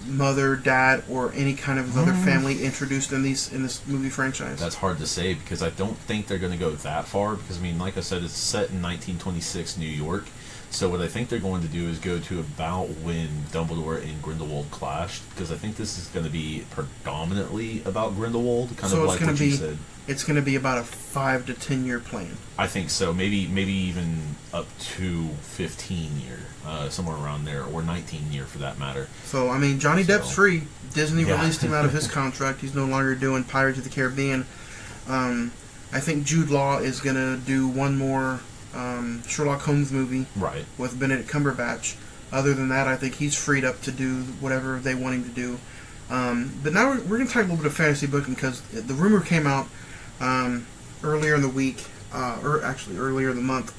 S1: mother, dad, or any kind of other family introduced in this movie franchise?
S2: That's hard to say, because I don't think they're going to go that far, because, I mean, like I said, it's set in 1926 New York. So what I think they're going to do is go to about when Dumbledore and Grindelwald clashed, because I think this is going to be predominantly about Grindelwald, kind of like what you said.
S1: It's going to be about a 5 to 10 year plan.
S2: I think so. Maybe even up to 15 year, somewhere around there, or 19 year for that matter.
S1: So, I mean, Johnny Depp's free. Disney released him out of his contract. He's no longer doing Pirates of the Caribbean. I think Jude Law is going to do one more Sherlock Holmes movie with Benedict Cumberbatch. Other than that, I think he's freed up to do whatever they want him to do. But now we're going to talk a little bit of fantasy booking, because the rumor came out earlier in the week, or actually earlier in the month,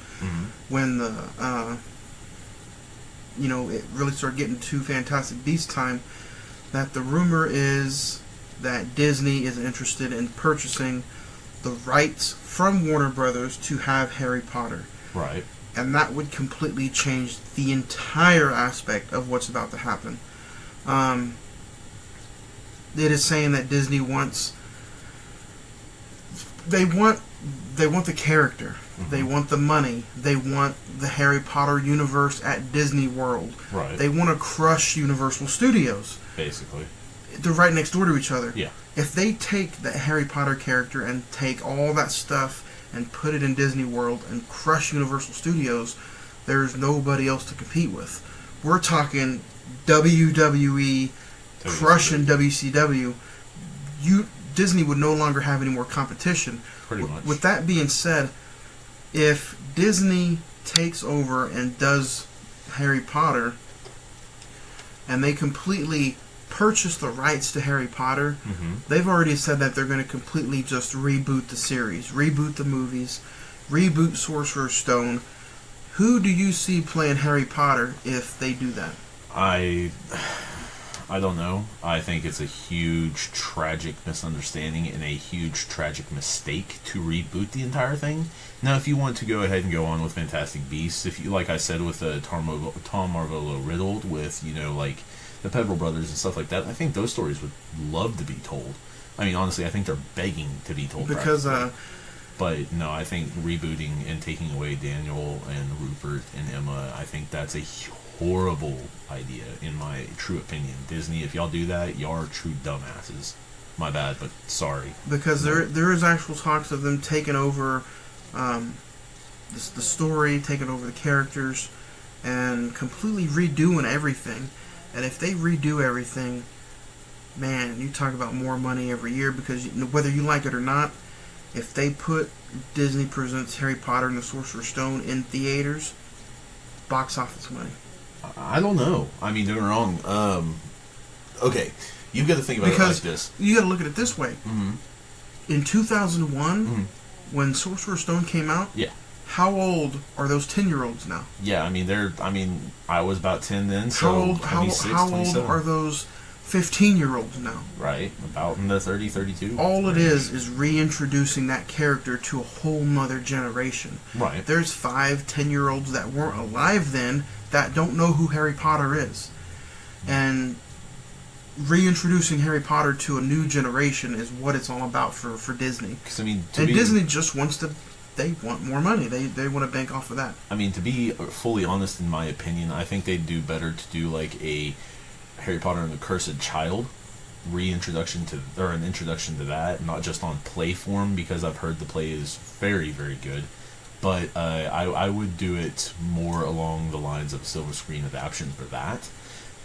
S1: when the it really started getting to Fantastic Beasts time, that the rumor is that Disney is interested in purchasing the rights from Warner Brothers to have Harry Potter.
S2: Right.
S1: And that would completely change the entire aspect of what's about to happen. It is saying that Disney wants... They want the character. They want the money. They want the Harry Potter universe at Disney World.
S2: Right.
S1: They want to crush Universal Studios.
S2: Basically.
S1: They're right next door to each other.
S2: Yeah.
S1: If they take the Harry Potter character and take all that stuff and put it in Disney World and crush Universal Studios, there's nobody else to compete with. We're talking WWE crushing WCW. Disney would no longer have any more competition.
S2: Pretty much.
S1: With that being said, if Disney takes over and does Harry Potter, and they completely purchase the rights to Harry Potter, they've already said that they're going to completely just reboot the series, reboot the movies, reboot Sorcerer's Stone. Who do you see playing Harry Potter if they do that?
S2: I don't know. I think it's a huge, tragic misunderstanding and a huge, tragic mistake to reboot the entire thing. Now, if you want to go ahead and go on with Fantastic Beasts, if you, like I said, with Tom Marvolo riddled with, like the Peveril brothers and stuff like that, I think those stories would love to be told. I mean, honestly, I think they're begging to be told.
S1: Because,
S2: but no, I think rebooting and taking away Daniel and Rupert and Emma, I think that's a horrible idea, in my true opinion. Disney, if y'all do that, y'all are true dumbasses. My bad, but sorry.
S1: Because there is actual talks of them taking over the story, taking over the characters, and completely redoing everything. And if they redo everything, man, you talk about more money every year, because whether you like it or not, if they put Disney Presents Harry Potter and the Sorcerer's Stone in theaters, box office money.
S2: I don't know. I mean, they're wrong. Okay, you've got to think about it like this.
S1: You got to look at it this way. In 2001, when Sorcerer's Stone came out, how old are those 10-year-olds now?
S2: Yeah, I mean, I was about 10 then, so
S1: how old are those 15-year-olds now?
S2: Right, about in the 30, 32.
S1: All it is reintroducing that character to a whole nother generation.
S2: Right.
S1: There's 5, 10-year-olds that weren't alive then that don't know who Harry Potter is. And reintroducing Harry Potter to a new generation is what it's all about for Disney. Disney just wants to... They want more money. They want to bank off of that. I
S2: mean, to be fully honest, in my opinion, I think they'd do better to do like a Harry Potter and the Cursed Child reintroduction to, or an introduction to that, not just on play form, because I've heard the play is very, very good. But I would do it more along the lines of a silver screen adaptation for that,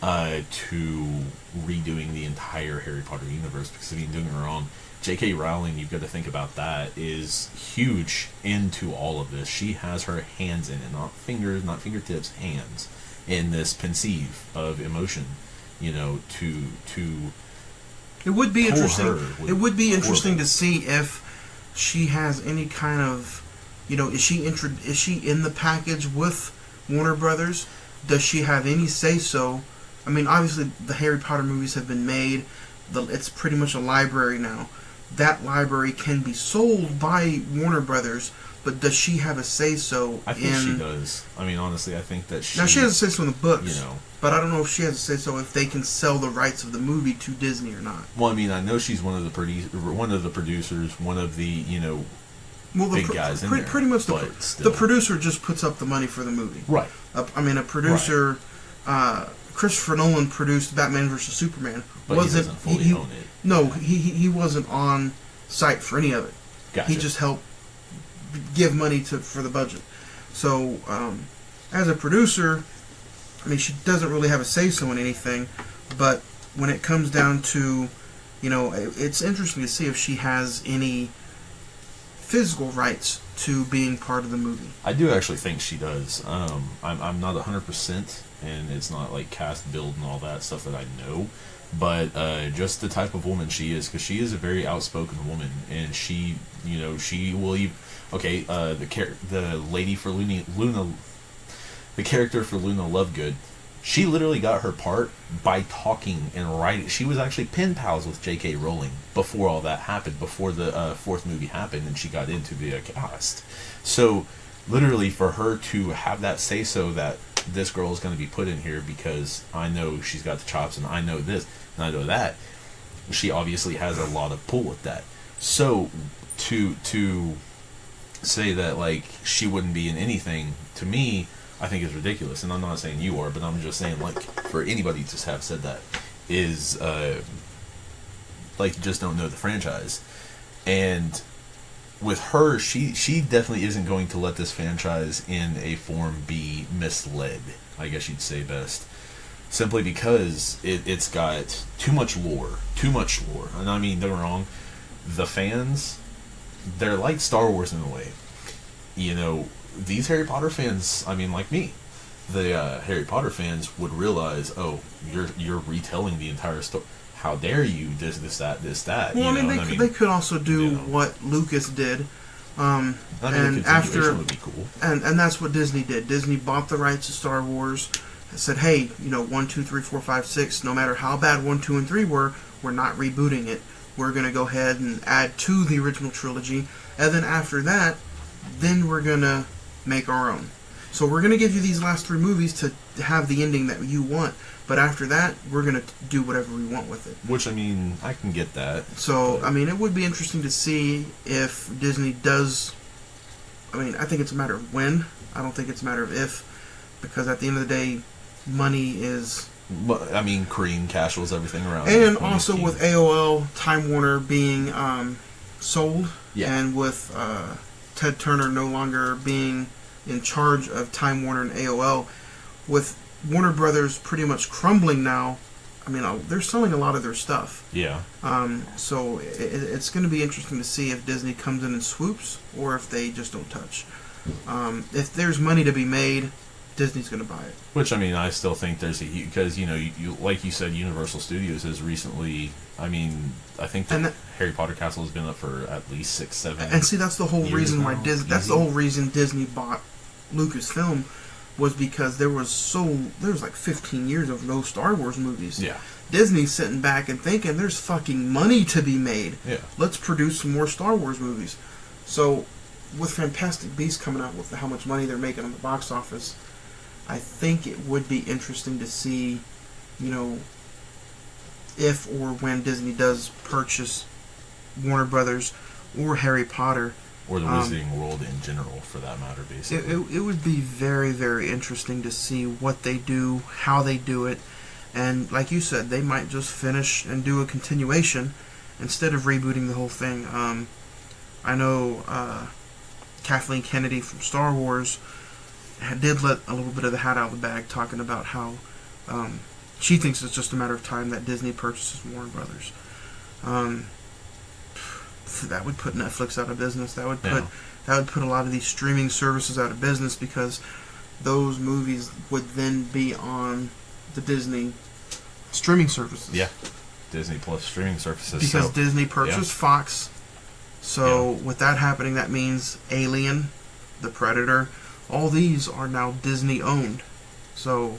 S2: to redoing the entire Harry Potter universe. Because I mean, don't get me wrong, J.K. Rowling, you've got to think about that, is huge into all of this. She has her hands in it, not fingers, not fingertips, hands, in this pensieve of emotion, to
S1: it would be interesting. It would be interesting to see if she has any kind of, is she in the package with Warner Brothers? Does she have any say so I mean, obviously the Harry Potter movies have been made. It's pretty much a library now. That library can be sold by Warner Brothers, but does she have a say-so?
S2: I think she does. I mean, honestly, I think that she...
S1: Now, she has a say-so in the books,
S2: you know,
S1: but I don't know if she has a say-so if they can sell the rights of the movie to Disney or not.
S2: Well, I mean, I know she's one of the producers, one of the, you know, big guys in there.
S1: Pretty much the producer just puts up the money for the movie.
S2: Right.
S1: I mean, a producer...
S2: Right.
S1: Christopher Nolan produced Batman vs. Superman.
S2: But he doesn't fully own it.
S1: No, he wasn't on site for any of it.
S2: Gotcha.
S1: He just helped give money for the budget. So, as a producer, I mean, she doesn't really have a say-so in anything, but when it comes down to, you know, it's interesting to see if she has any physical rights to being part of the movie.
S2: I do actually think she does. I'm not 100%, and it's not like cast, build, and all that stuff that I know, but just the type of woman she is, because she is a very outspoken woman, and she, you know, she will even... Okay, the lady for Luna, the character for Luna Lovegood, she literally got her part by talking and writing. She was actually pen pals with J.K. Rowling before all that happened, before the fourth movie happened, and she got into the cast. So, literally, for her to have that say-so that this girl is going to be put in here because I know she's got the chops and I know this and I know that, she obviously has a lot of pull with that. So, to say that, like, she wouldn't be in anything, to me, I think is ridiculous. And I'm not saying you are, but I'm just saying, like, for anybody to have said that is, like, just don't know the franchise. And with her, she definitely isn't going to let this franchise in a form be misled, I guess you'd say best. Simply because it's got too much lore. And I mean, don't get me wrong, the fans, they're like Star Wars in a way. You know, these Harry Potter fans, I mean, like me, the Harry Potter fans would realize, oh, you're retelling the entire story. How dare you? This, that.
S1: Well,
S2: you know?
S1: they could also do what Lucas did. And
S2: after would be cool.
S1: And that's what Disney did. Disney bought the rights to Star Wars. And said, hey, you know, 1, 2, 3, 4, 5, 6. No matter how bad 1, 2, and 3 were, we're not rebooting it. We're going to go ahead and add to the original trilogy. And then after that, then we're going to make our own. So we're going to give you these last 3 movies to have the ending that you want. But after that, we're going to do whatever we want with it.
S2: Which, I mean, I can get that.
S1: So, I mean, it would be interesting to see if Disney does... I mean, I think it's a matter of when. I don't think it's a matter of if. Because at the end of the day, money is...
S2: I mean, cream, cash rules everything around.
S1: And also with AOL, Time Warner being sold,
S2: yeah.
S1: And with Ted Turner no longer being in charge of Time Warner and AOL, with Warner Brothers pretty much crumbling now, I mean, they're selling a lot of their stuff.
S2: Yeah.
S1: So it's going to be interesting to see if Disney comes in and swoops, or if they just don't touch. If there's money to be made, Disney's going to buy it.
S2: Which, I mean, I still think there's a... Because, you know, you like you said, Universal Studios has recently... I mean, I think the Harry Potter Castle has been up for at least 6, 7
S1: And see, that's the whole reason why Disney... That's the whole reason Disney bought Lucasfilm, was because there was like 15 years of no Star Wars movies.
S2: Yeah.
S1: Disney's sitting back and thinking, there's fucking money to be made.
S2: Yeah.
S1: Let's produce some more Star Wars movies. So, with Fantastic Beasts coming out with how much money they're making on the box office... I think it would be interesting to see, you know, if or when Disney does purchase Warner Brothers or Harry Potter.
S2: Or the Wizarding World in general, for that matter, basically.
S1: It would be very, very interesting to see what they do, how they do it, and like you said, they might just finish and do a continuation instead of rebooting the whole thing. I know Kathleen Kennedy from Star Wars did let a little bit of the hat out of the bag, talking about how she thinks it's just a matter of time that Disney purchases Warner Brothers. That would put Netflix out of business. That would put a lot of these streaming services out of business, because those movies would then be on the Disney streaming services.
S2: Yeah, Disney Plus streaming services.
S1: Because Disney purchased Fox. So with that happening, that means Alien, The Predator, all these are now Disney owned. So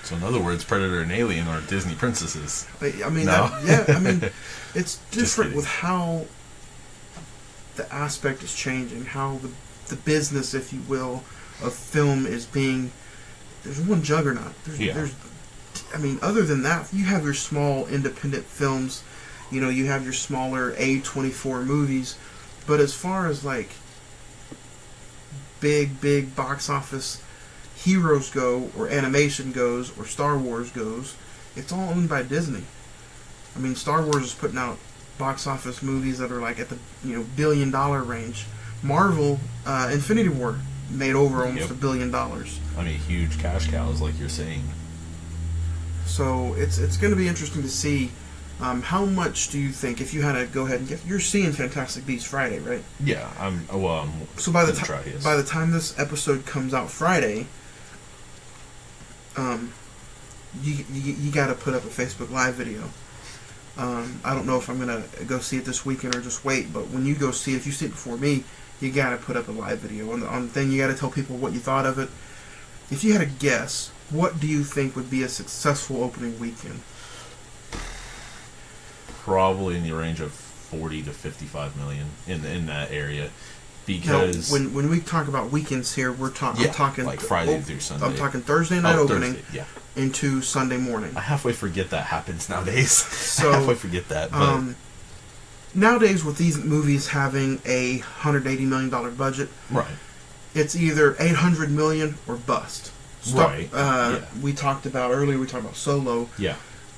S2: So in other words, Predator and Alien are Disney princesses.
S1: I mean,
S2: No?
S1: I mean, it's different with how the aspect is changing, how the business, if you will, of film is being. There's one juggernaut. There's, I mean, other than that, you have your small independent films. You know, you have your smaller A24 movies, but as far as like big box office heroes go, or animation goes, or Star Wars goes, it's all owned by Disney. I mean, Star Wars is putting out box office movies that are like at the $1 billion range. Marvel, Infinity War made over almost $1 billion.
S2: I mean, huge cash cows, like you're saying.
S1: So it's going to be interesting to see. How much do you think, if you had to go ahead and you're seeing Fantastic Beasts Friday, right?
S2: Yeah,
S1: So by the time this episode comes out Friday, you got to put up a Facebook Live video. I don't know if I'm gonna go see it this weekend or just wait. But when you go see it, if you see it before me, you got to put up a live video on the thing. You got to tell people what you thought of it. If you had to guess, what do you think would be a successful opening weekend?
S2: Probably in the range of 40 to 55 million in that area, because
S1: now, when we talk about weekends here, I'm talking
S2: like Friday through Sunday.
S1: I'm talking Thursday night opening
S2: Thursday,
S1: into Sunday morning.
S2: I halfway forget that happens nowadays.
S1: So,
S2: I halfway forget that. But
S1: nowadays, with these movies having a $180 million budget,
S2: right,
S1: it's either 800 million or bust.
S2: Right.
S1: We talked about earlier. We talked about Solo.
S2: Yeah.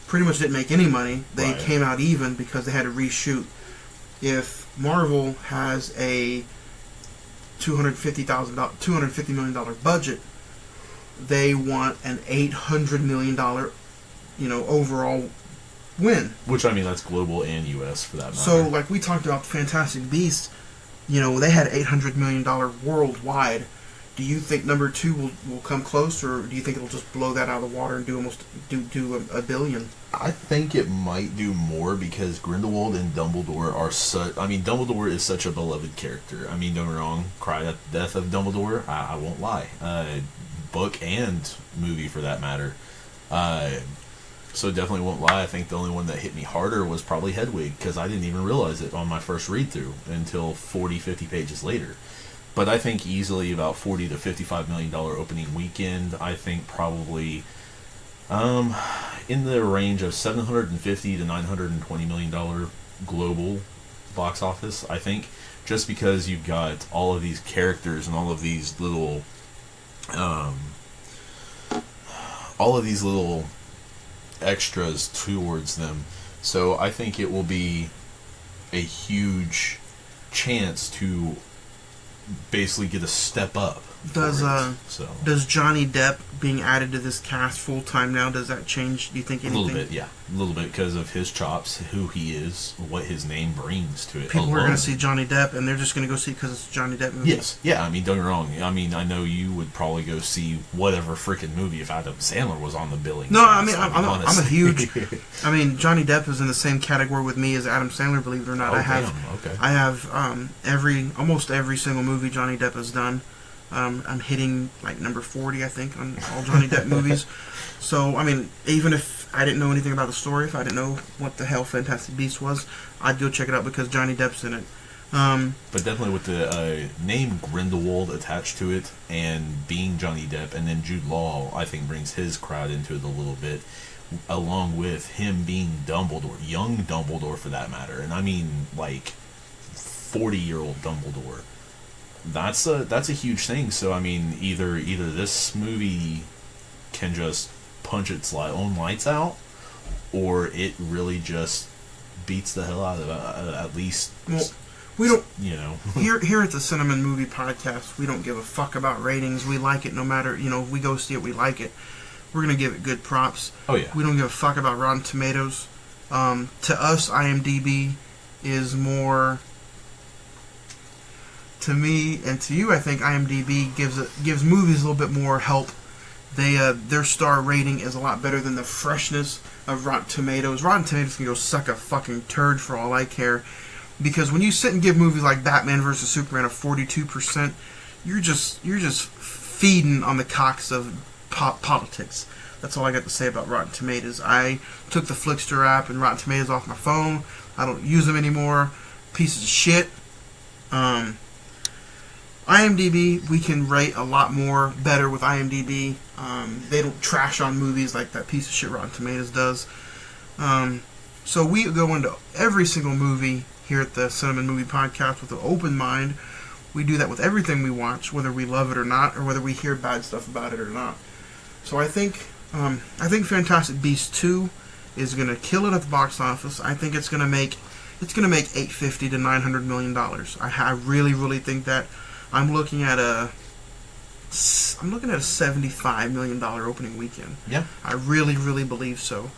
S1: Pretty much didn't make any money. They
S2: Right.
S1: came out even because they had to reshoot. If Marvel has a $250 million budget, they want an $800 million, overall win.
S2: Which, I mean, that's global and U.S. for that matter.
S1: So, like we talked about Fantastic Beasts, they had $800 million worldwide. Do you think number 2 will come close, or do you think it'll just blow that out of the water and do $1 billion?
S2: I think it might do more because Grindelwald and Dumbledore are such. I mean, Dumbledore is such a beloved character. I mean, don't get me wrong. Cried at the death of Dumbledore. I won't lie. Book and movie for that matter. So definitely won't lie. I think the only one that hit me harder was probably Hedwig, because I didn't even realize it on my first read through until 40, 50 pages later. But I think easily about $40 to $55 million opening weekend. I think probably in the range of $750 to $920 million global box office. I think just because you've got all of these characters and all of these little extras towards them. So I think it will be a huge chance to basically get a step up.
S1: Does Johnny Depp being added to this cast full time now, does that change, do you think, anything?
S2: A little bit, yeah. A little bit because of his chops, who he is, what his name brings to it.
S1: People are going to see Johnny Depp, and they're just going to go see it because it's a Johnny Depp movie?
S2: Yes. Yeah, I mean, don't get me wrong. I mean, I know you would probably go see whatever freaking movie if Adam Sandler was on the billing.
S1: No, I mean, I'm a huge... I mean, Johnny Depp is in the same category with me as Adam Sandler, believe it or not.
S2: Oh,
S1: I have almost every single movie Johnny Depp has done. I'm hitting like number 40, I think, on all Johnny Depp movies. So, I mean, even if I didn't know anything about the story, if I didn't know what the hell Fantastic Beasts was, I'd go check it out because Johnny Depp's in it.
S2: But definitely with the name Grindelwald attached to it, and being Johnny Depp, and then Jude Law, I think brings his crowd into it a little bit, along with him being Dumbledore, young Dumbledore for that matter, and I mean like 40-year-old Dumbledore. That's a huge thing. So I mean, either this movie can just punch its own lights out, or it really just beats the hell out of at least.
S1: Well, we don't. Here at the Cine-Men Movie Podcast, we don't give a fuck about ratings. We like it no matter. We go see it, we like it. We're gonna give it good props.
S2: Oh yeah.
S1: We don't give a fuck about Rotten Tomatoes. To us, IMDb is more. To me and to you, I think IMDb gives movies a little bit more help. Their star rating is a lot better than the freshness of Rotten Tomatoes. Rotten Tomatoes can go suck a fucking turd for all I care, because when you sit and give movies like Batman vs Superman a 42%, you're just feeding on the cocks of politics. That's all I got to say about Rotten Tomatoes. I took the Flickster app and Rotten Tomatoes off my phone. I don't use them anymore. Pieces of shit. IMDb, we can rate a lot more better with IMDb. They don't trash on movies like that piece of shit Rotten Tomatoes does. So we go into every single movie here at the Cine-Men Movie Podcast with an open mind. We do that with everything we watch, whether we love it or not, or whether we hear bad stuff about it or not. So I think Fantastic Beasts 2 is going to kill it at the box office. I think it's going to make $850 to $900 million. I really, really think that. I'm looking at a $75 million opening weekend.
S2: Yeah.
S1: I really, really believe so.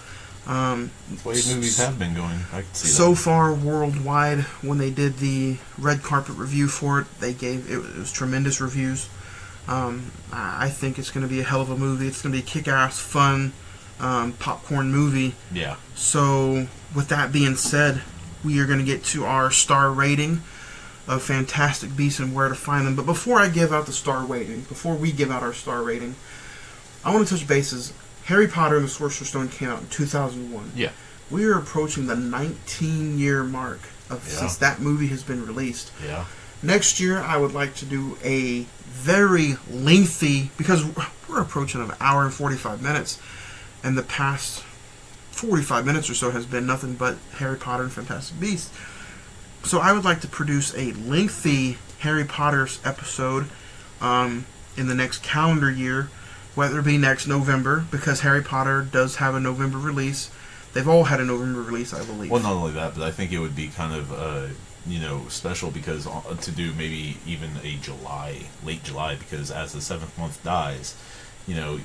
S2: The way movies have been going, I can see that.
S1: So far, worldwide, when they did the red carpet review for it, it was tremendous reviews. I think it's going to be a hell of a movie. It's going to be a kick-ass, fun, popcorn movie.
S2: Yeah.
S1: So, with that being said, we are going to get to our star rating of Fantastic Beasts and where to find them. But before we give out our star rating, I want to touch bases. Harry Potter and the Sorcerer's Stone came out in 2001.
S2: Yeah.
S1: We are approaching the 19-year mark since that movie has been released.
S2: Yeah.
S1: Next year, I would like to do a very lengthy, because we're approaching an hour and 45 minutes, and the past 45 minutes or so has been nothing but Harry Potter and Fantastic Beasts. So I would like to produce a lengthy Harry Potter episode in the next calendar year, whether it be next November, because Harry Potter does have a November release. They've all had a November release, I believe.
S2: Well, not only that, but I think it would be kind of special because to do maybe even late July, because as the 7th month dies,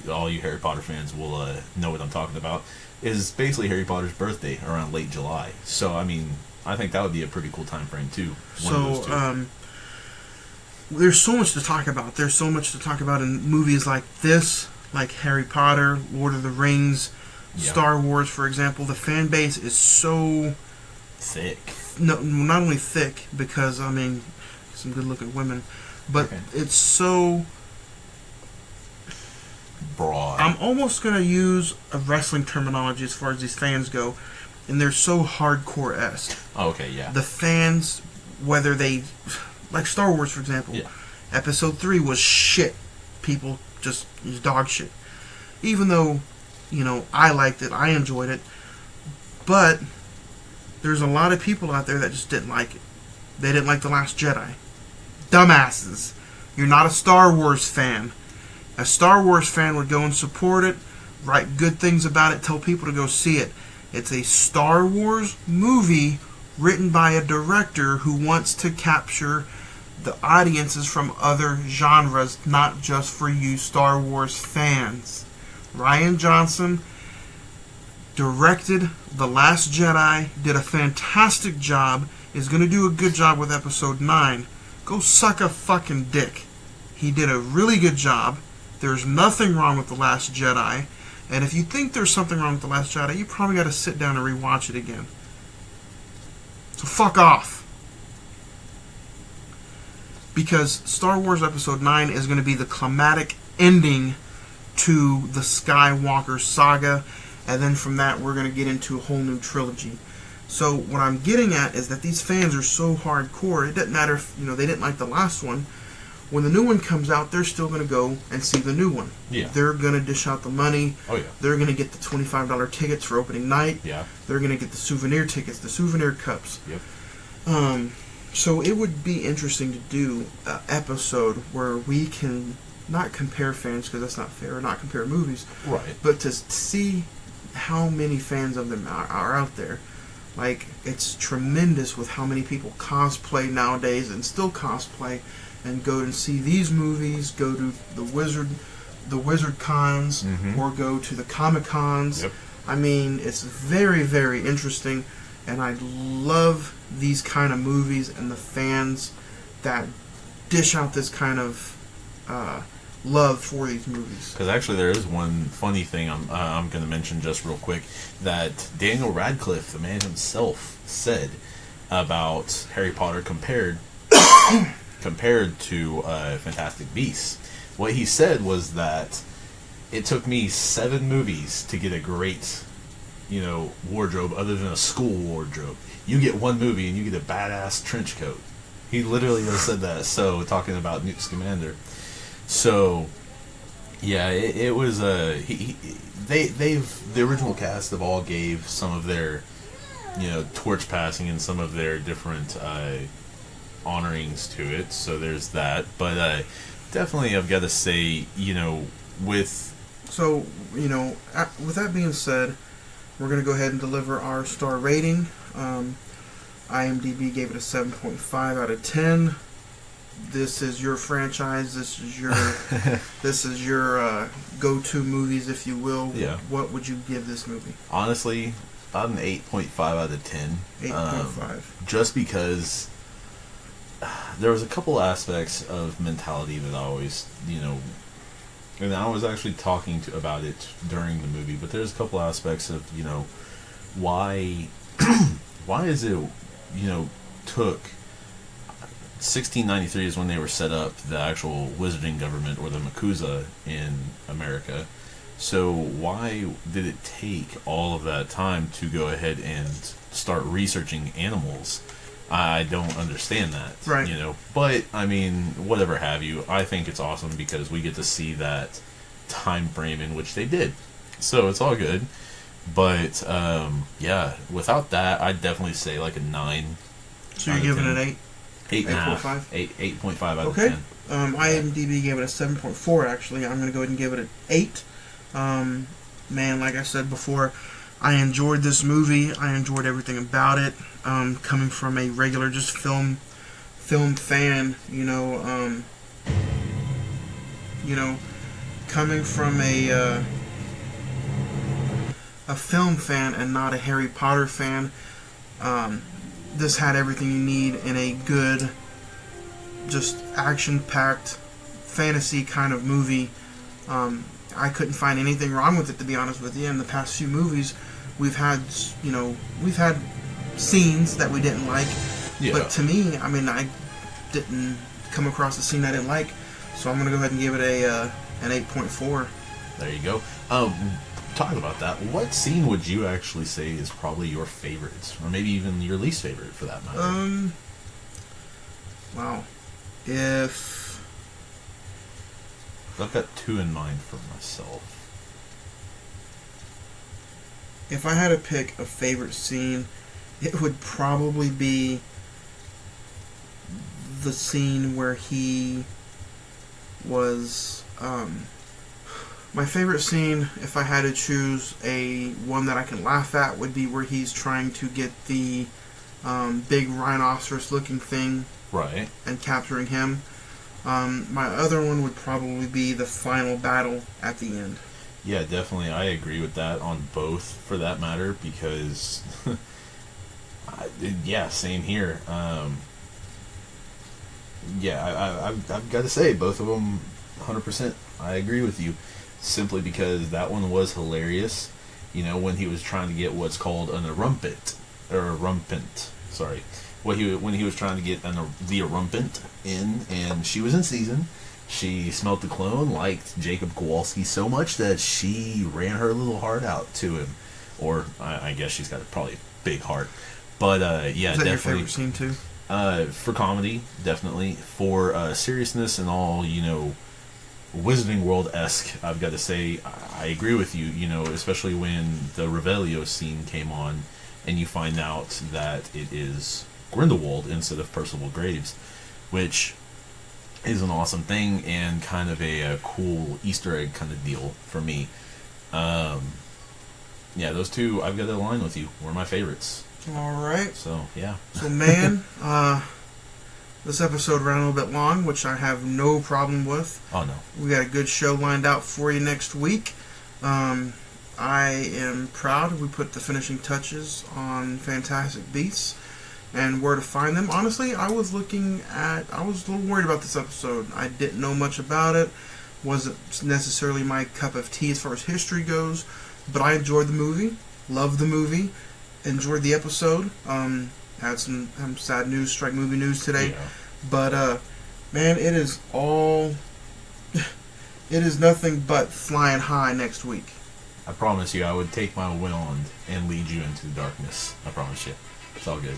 S2: all you Harry Potter fans will know what I'm talking about, is basically Harry Potter's birthday around late July. So, I mean, I think that would be a pretty cool time frame too.
S1: There's so much to talk about. There's so much to talk about in movies like this, like Harry Potter, Lord of the Rings, Star Wars, for example. The fan base is so
S2: thick.
S1: No, not only thick, because, I mean, some good-looking women, but it's so
S2: broad.
S1: I'm almost going to use a wrestling terminology as far as these fans go, and they're so hardcore-esque.
S2: Oh, okay, yeah.
S1: The fans, whether they... Like Star Wars, for example.
S2: Yeah.
S1: Episode 3 was shit. People just use dog shit. Even though, I liked it, I enjoyed it, but there's a lot of people out there that just didn't like it. They didn't like The Last Jedi. Dumbasses. You're not a Star Wars fan. A Star Wars fan would go and support it, write good things about it, tell people to go see it. It's a Star Wars movie written by a director who wants to capture the audiences from other genres, not just for you Star Wars fans. Rian Johnson directed The Last Jedi, did a fantastic job, is going to do a good job with Episode 9. Go suck a fucking dick. He did a really good job. There's nothing wrong with The Last Jedi. And if you think there's something wrong with The Last Jedi, you probably got to sit down and rewatch it again. So fuck off. Because Star Wars Episode 9 is going to be the climatic ending to the Skywalker saga, and then from that we're going to get into a whole new trilogy. So what I'm getting at is that these fans are so hardcore, it doesn't matter if they didn't like the last one. When the new one comes out, they're still going to go and see the new one.
S2: Yeah.
S1: They're going to dish out the money.
S2: Oh, yeah.
S1: They're going to get the $25 tickets for opening night.
S2: Yeah.
S1: They're going to get the souvenir tickets, the souvenir cups.
S2: Yep.
S1: So it would be interesting to do an episode where we can not compare fans, because that's not fair, or not compare movies.
S2: Right.
S1: But to see how many fans of them are out there. Like, it's tremendous with how many people cosplay nowadays and still cosplay and go and see these movies, go to the Wizard Cons, or go to the Comic Cons.
S2: Yep.
S1: I mean, it's very, very interesting, and I love these kind of movies and the fans that dish out this kind of love for these movies.
S2: Because actually there is one funny thing I'm going to mention just real quick, that Daniel Radcliffe, the man himself, said about Harry Potter compared to Fantastic Beasts. What he said was that it took me 7 movies to get a great, wardrobe other than a school wardrobe. You get one movie and you get a badass trench coat. He literally has said that. So, talking about Newt Scamander. So, yeah, it was the original cast have all gave some of their, torch passing and some of their different honorings to it. So there's that. But definitely, I've got to say, with.
S1: So, with that being said, we're going to go ahead and deliver our star rating. IMDb gave it a 7.5 out of 10. This is your franchise. This is your go-to movies, if you will.
S2: Yeah.
S1: What would you give this movie?
S2: Honestly, about an 8.5 out of 10.
S1: 8.5.
S2: Just because there was a couple aspects of mentality that I always, and I was actually talking about it during the movie, but there's a couple aspects of, why is it, took 1693 is when they were set up, the actual wizarding government, or the Makuza in America. So why did it take all of that time to go ahead and start researching animals? I don't understand that.
S1: Right.
S2: But, I mean, whatever have you, I think it's awesome because we get to see that time frame in which they did. So it's all good. But, yeah, without that, I'd definitely say like a 9.
S1: So you're giving it 8?
S2: 8.5. 8.5 out of
S1: okay.
S2: 10.
S1: IMDb gave it a 7.4, actually. I'm going to go ahead and give it an 8. Man, like I said before, I enjoyed this movie. I enjoyed everything about it. Coming from a regular just film fan, coming from a film fan and not a Harry Potter fan, this had everything you need in a good, just action-packed fantasy kind of movie. I couldn't find anything wrong with it, to be honest with you. In the past few movies, we've had scenes that we didn't like,
S2: yeah.
S1: But to me, I mean, I didn't come across a scene I didn't like, so I'm gonna go ahead and give it an 8.4.
S2: There you go. Talking about that, what scene would you actually say is probably your favorite, or maybe even your least favorite, for that matter?
S1: Wow. If
S2: I've got 2 in mind for myself.
S1: If I had to pick a favorite scene, it would probably be the scene where he was, my favorite scene, if I had to choose a one that I can laugh at, would be where he's trying to get the big rhinoceros-looking thing,
S2: right,
S1: and capturing him. My other one would probably be the final battle at the end.
S2: Yeah, definitely. I agree with that on both, for that matter, because yeah, same here. I've got to say, both of them, 100%. I agree with you, simply because that one was hilarious. When he was trying to get what's called an erumpent, sorry. When he was trying to get the erumpent in, and she was in season. She smelt the clone, liked Jacob Kowalski so much that she ran her little heart out to him. Or, I guess she's got probably a big heart. But, yeah,
S1: Is that
S2: definitely.
S1: your favorite scene, too?
S2: For comedy, definitely. For seriousness and all, Wizarding World-esque, I've got to say, I agree with you, especially when the Revelio scene came on, and you find out that it is Grindelwald instead of Percival Graves, which is an awesome thing and kind of a cool Easter egg kind of deal for me. Yeah, those two, I've got to align with you, were my favorites.
S1: All right.
S2: So, yeah.
S1: So, man, this episode ran a little bit long, which I have no problem with.
S2: Oh, no.
S1: We got a good show lined out for you next week. I am proud we put the finishing touches on Fantastic Beasts and where to find them. Honestly, I was a little worried about this episode. I didn't know much about it. Wasn't necessarily my cup of tea as far as history goes, but I enjoyed the movie, loved the movie, enjoyed the episode. Had some sad news, strike movie news today.
S2: Yeah.
S1: But, man, it is all... It is nothing but flying high next week.
S2: I promise you, I would take my wand and lead you into the darkness. I promise you. It's all good.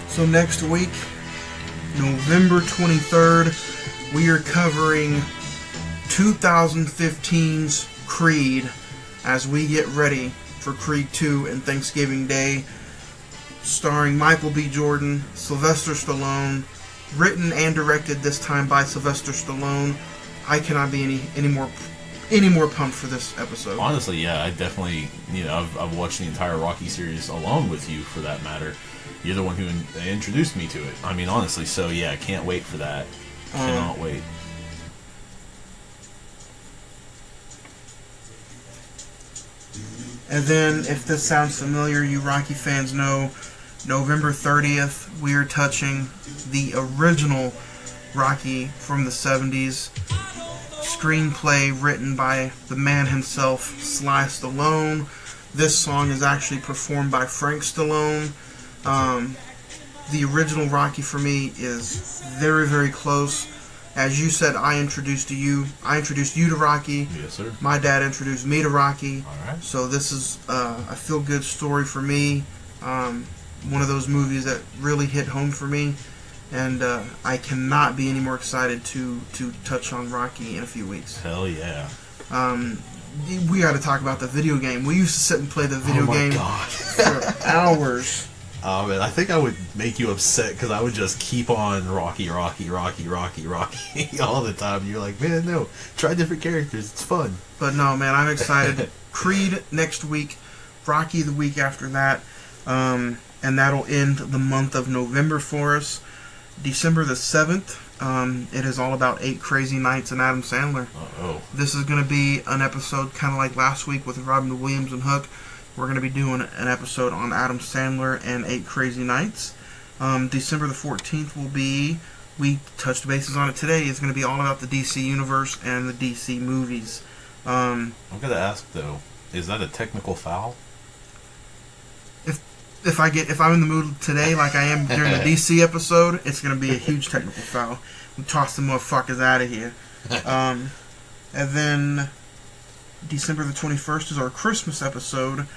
S1: So next week, November 23rd, we are covering 2015's Creed as we get ready for Creed 2 and Thanksgiving Day, starring Michael B. Jordan, Sylvester Stallone, written and directed this time by Sylvester Stallone. I cannot be any more pumped for this episode.
S2: Honestly, yeah, I definitely, I've watched the entire Rocky series along with you, for that matter. You're the one who introduced me to it. I mean, honestly, so yeah, I can't wait for that. Cannot wait.
S1: And then, if this sounds familiar, you Rocky fans know, November 30th, we are touching the original Rocky from the 70s. Screenplay written by the man himself, Sly Stallone. This song is actually performed by Frank Stallone. The original Rocky for me is very, very close. As you said, I introduced you to Rocky.
S2: Yes, sir.
S1: My dad introduced me to Rocky.
S2: All right.
S1: So this is a feel-good story for me. One of those movies that really hit home for me. And I cannot be any more excited to touch on Rocky in a few weeks.
S2: Hell yeah.
S1: We got to talk about the video game. We used to sit and play the video game for hours.
S2: Oh man, I think I would make you upset because I would just keep on Rocky all the time. You're like, man, no, try different characters. It's fun.
S1: But no, man, I'm excited. Creed next week, Rocky the week after that, and that'll end the month of November for us. December the 7th, it is all about 8 Crazy Nights and Adam Sandler.
S2: Uh-oh.
S1: This is going to be an episode kind of like last week with Robin Williams and Hook. We're going to be doing an episode on Adam Sandler and 8 Crazy Nights. December the 14th will be, we touched bases on it today, it's going to be all about the DC Universe and the DC movies.
S2: I'm going to ask, though, is that a technical foul?
S1: If I'm in the mood today, like I am during the DC episode, it's going to be a huge technical foul. We toss the motherfuckers out of here. And then December the 21st is our Christmas episode.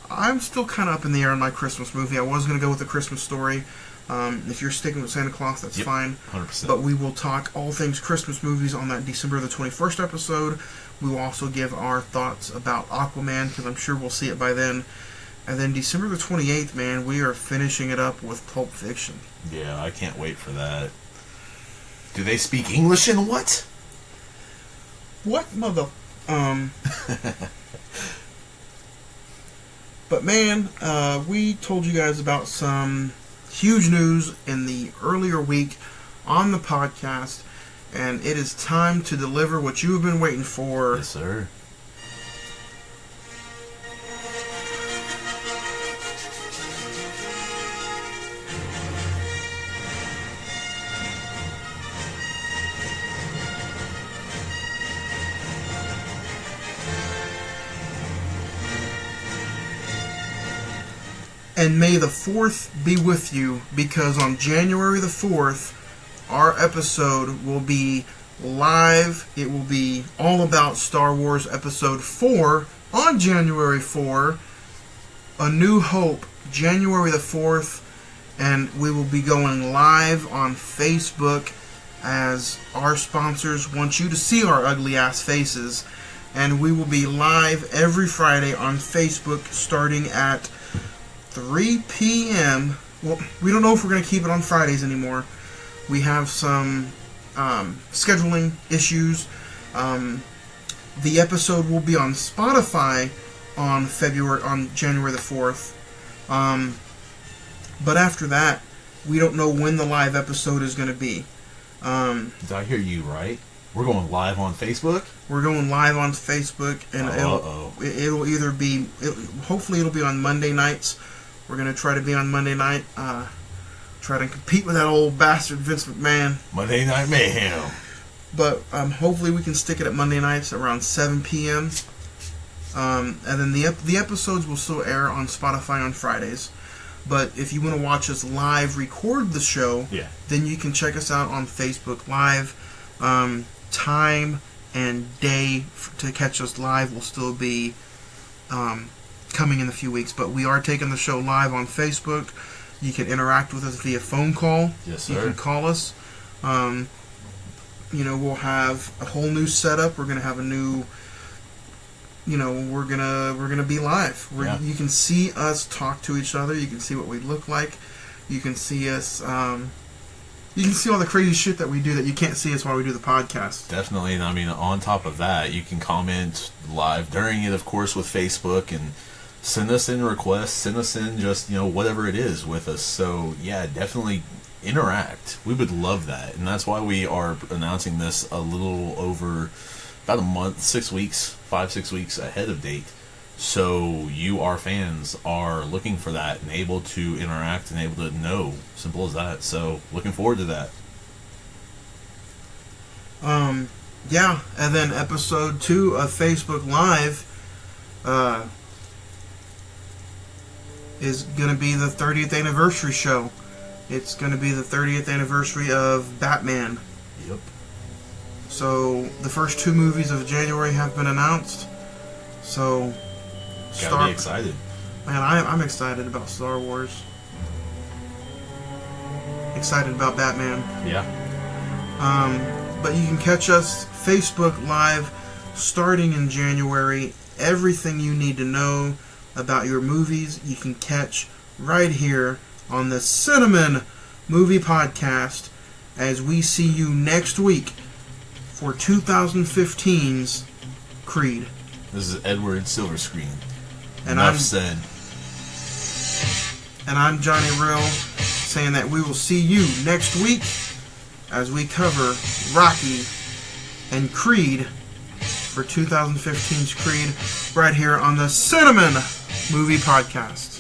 S1: I'm still kind of up in the air on my Christmas movie. I was going to go with A Christmas Story. If you're sticking with Santa Claus, that's fine.
S2: 100%.
S1: But we will talk all things Christmas movies on that December the 21st episode. We will also give our thoughts about Aquaman, because I'm sure we'll see it by then. And then December the 28th, man, we are finishing it up with Pulp Fiction.
S2: Yeah, I can't wait for that. Do they speak English in what?
S1: What mother... But man, we told you guys about some huge news in the earlier week on the podcast, and it is time to deliver what you have been waiting for.
S2: Yes, sir.
S1: And may the 4th be with you, because on January the 4th, our episode will be live. It will be all about Star Wars Episode 4 on January 4, A New Hope, January the 4th, and we will be going live on Facebook as our sponsors want you to see our ugly ass faces. And we will be live every Friday on Facebook starting at 3 p.m. Well, we don't know if we're going to keep it on Fridays anymore. We have some scheduling issues. The episode will be on Spotify on January the 4th. But after that, we don't know when the live episode is going to be.
S2: Did I hear you right? We're going live on Facebook?
S1: We're going live on Facebook, and it'll either be... hopefully it'll be on Monday nights. We're going to try to be on Monday night. Try to compete with that old bastard Vince McMahon.
S2: Monday Night Mayhem.
S1: But hopefully we can stick it at Monday nights around 7 p.m. And then the episodes will still air on Spotify on Fridays. But if you want to watch us live record the show,
S2: Yeah.
S1: then you can check us out on Facebook Live. Time and day to catch us live will still be coming in a few weeks, but we are taking the show live on Facebook. You can interact with us via phone call.
S2: Yes, sir.
S1: You can call us. We'll have a whole new setup. We're gonna have a new. We're gonna be live.
S2: Yeah.
S1: You can see us talk to each other. You can see what we look like. You can see us. You can see all the crazy shit that we do that you can't see us while we do the podcast.
S2: Definitely. And I mean, on top of that, you can comment live during it, of course, with Facebook, and send us in requests, send us in just, whatever it is with us. So, yeah, definitely interact. We would love that. And that's why we are announcing this a little over about a month, 6 weeks, 5-6 weeks ahead of date. So you, our fans, are looking for that and able to interact and able to know. Simple as that. So looking forward to that.
S1: Yeah, and then episode 2 of Facebook Live is going to be the 30th anniversary show. It's going to be the 30th anniversary of Batman.
S2: Yep.
S1: So the first 2 movies of January have been announced. So
S2: Gotta be excited.
S1: Man, I'm excited about Star Wars. Excited about Batman.
S2: Yeah.
S1: But you can catch us Facebook Live starting in January. Everything you need to know about your movies, you can catch right here on the Cine-Men Movie Podcast as we see you next week for 2015's Creed.
S2: This is Edward Silverscreen.
S1: And
S2: Enough said.
S1: And I'm Johnny Rill, saying that we will see you next week as we cover Rocky and Creed for 2015's Creed right here on the Cine-Men Movie Podcast.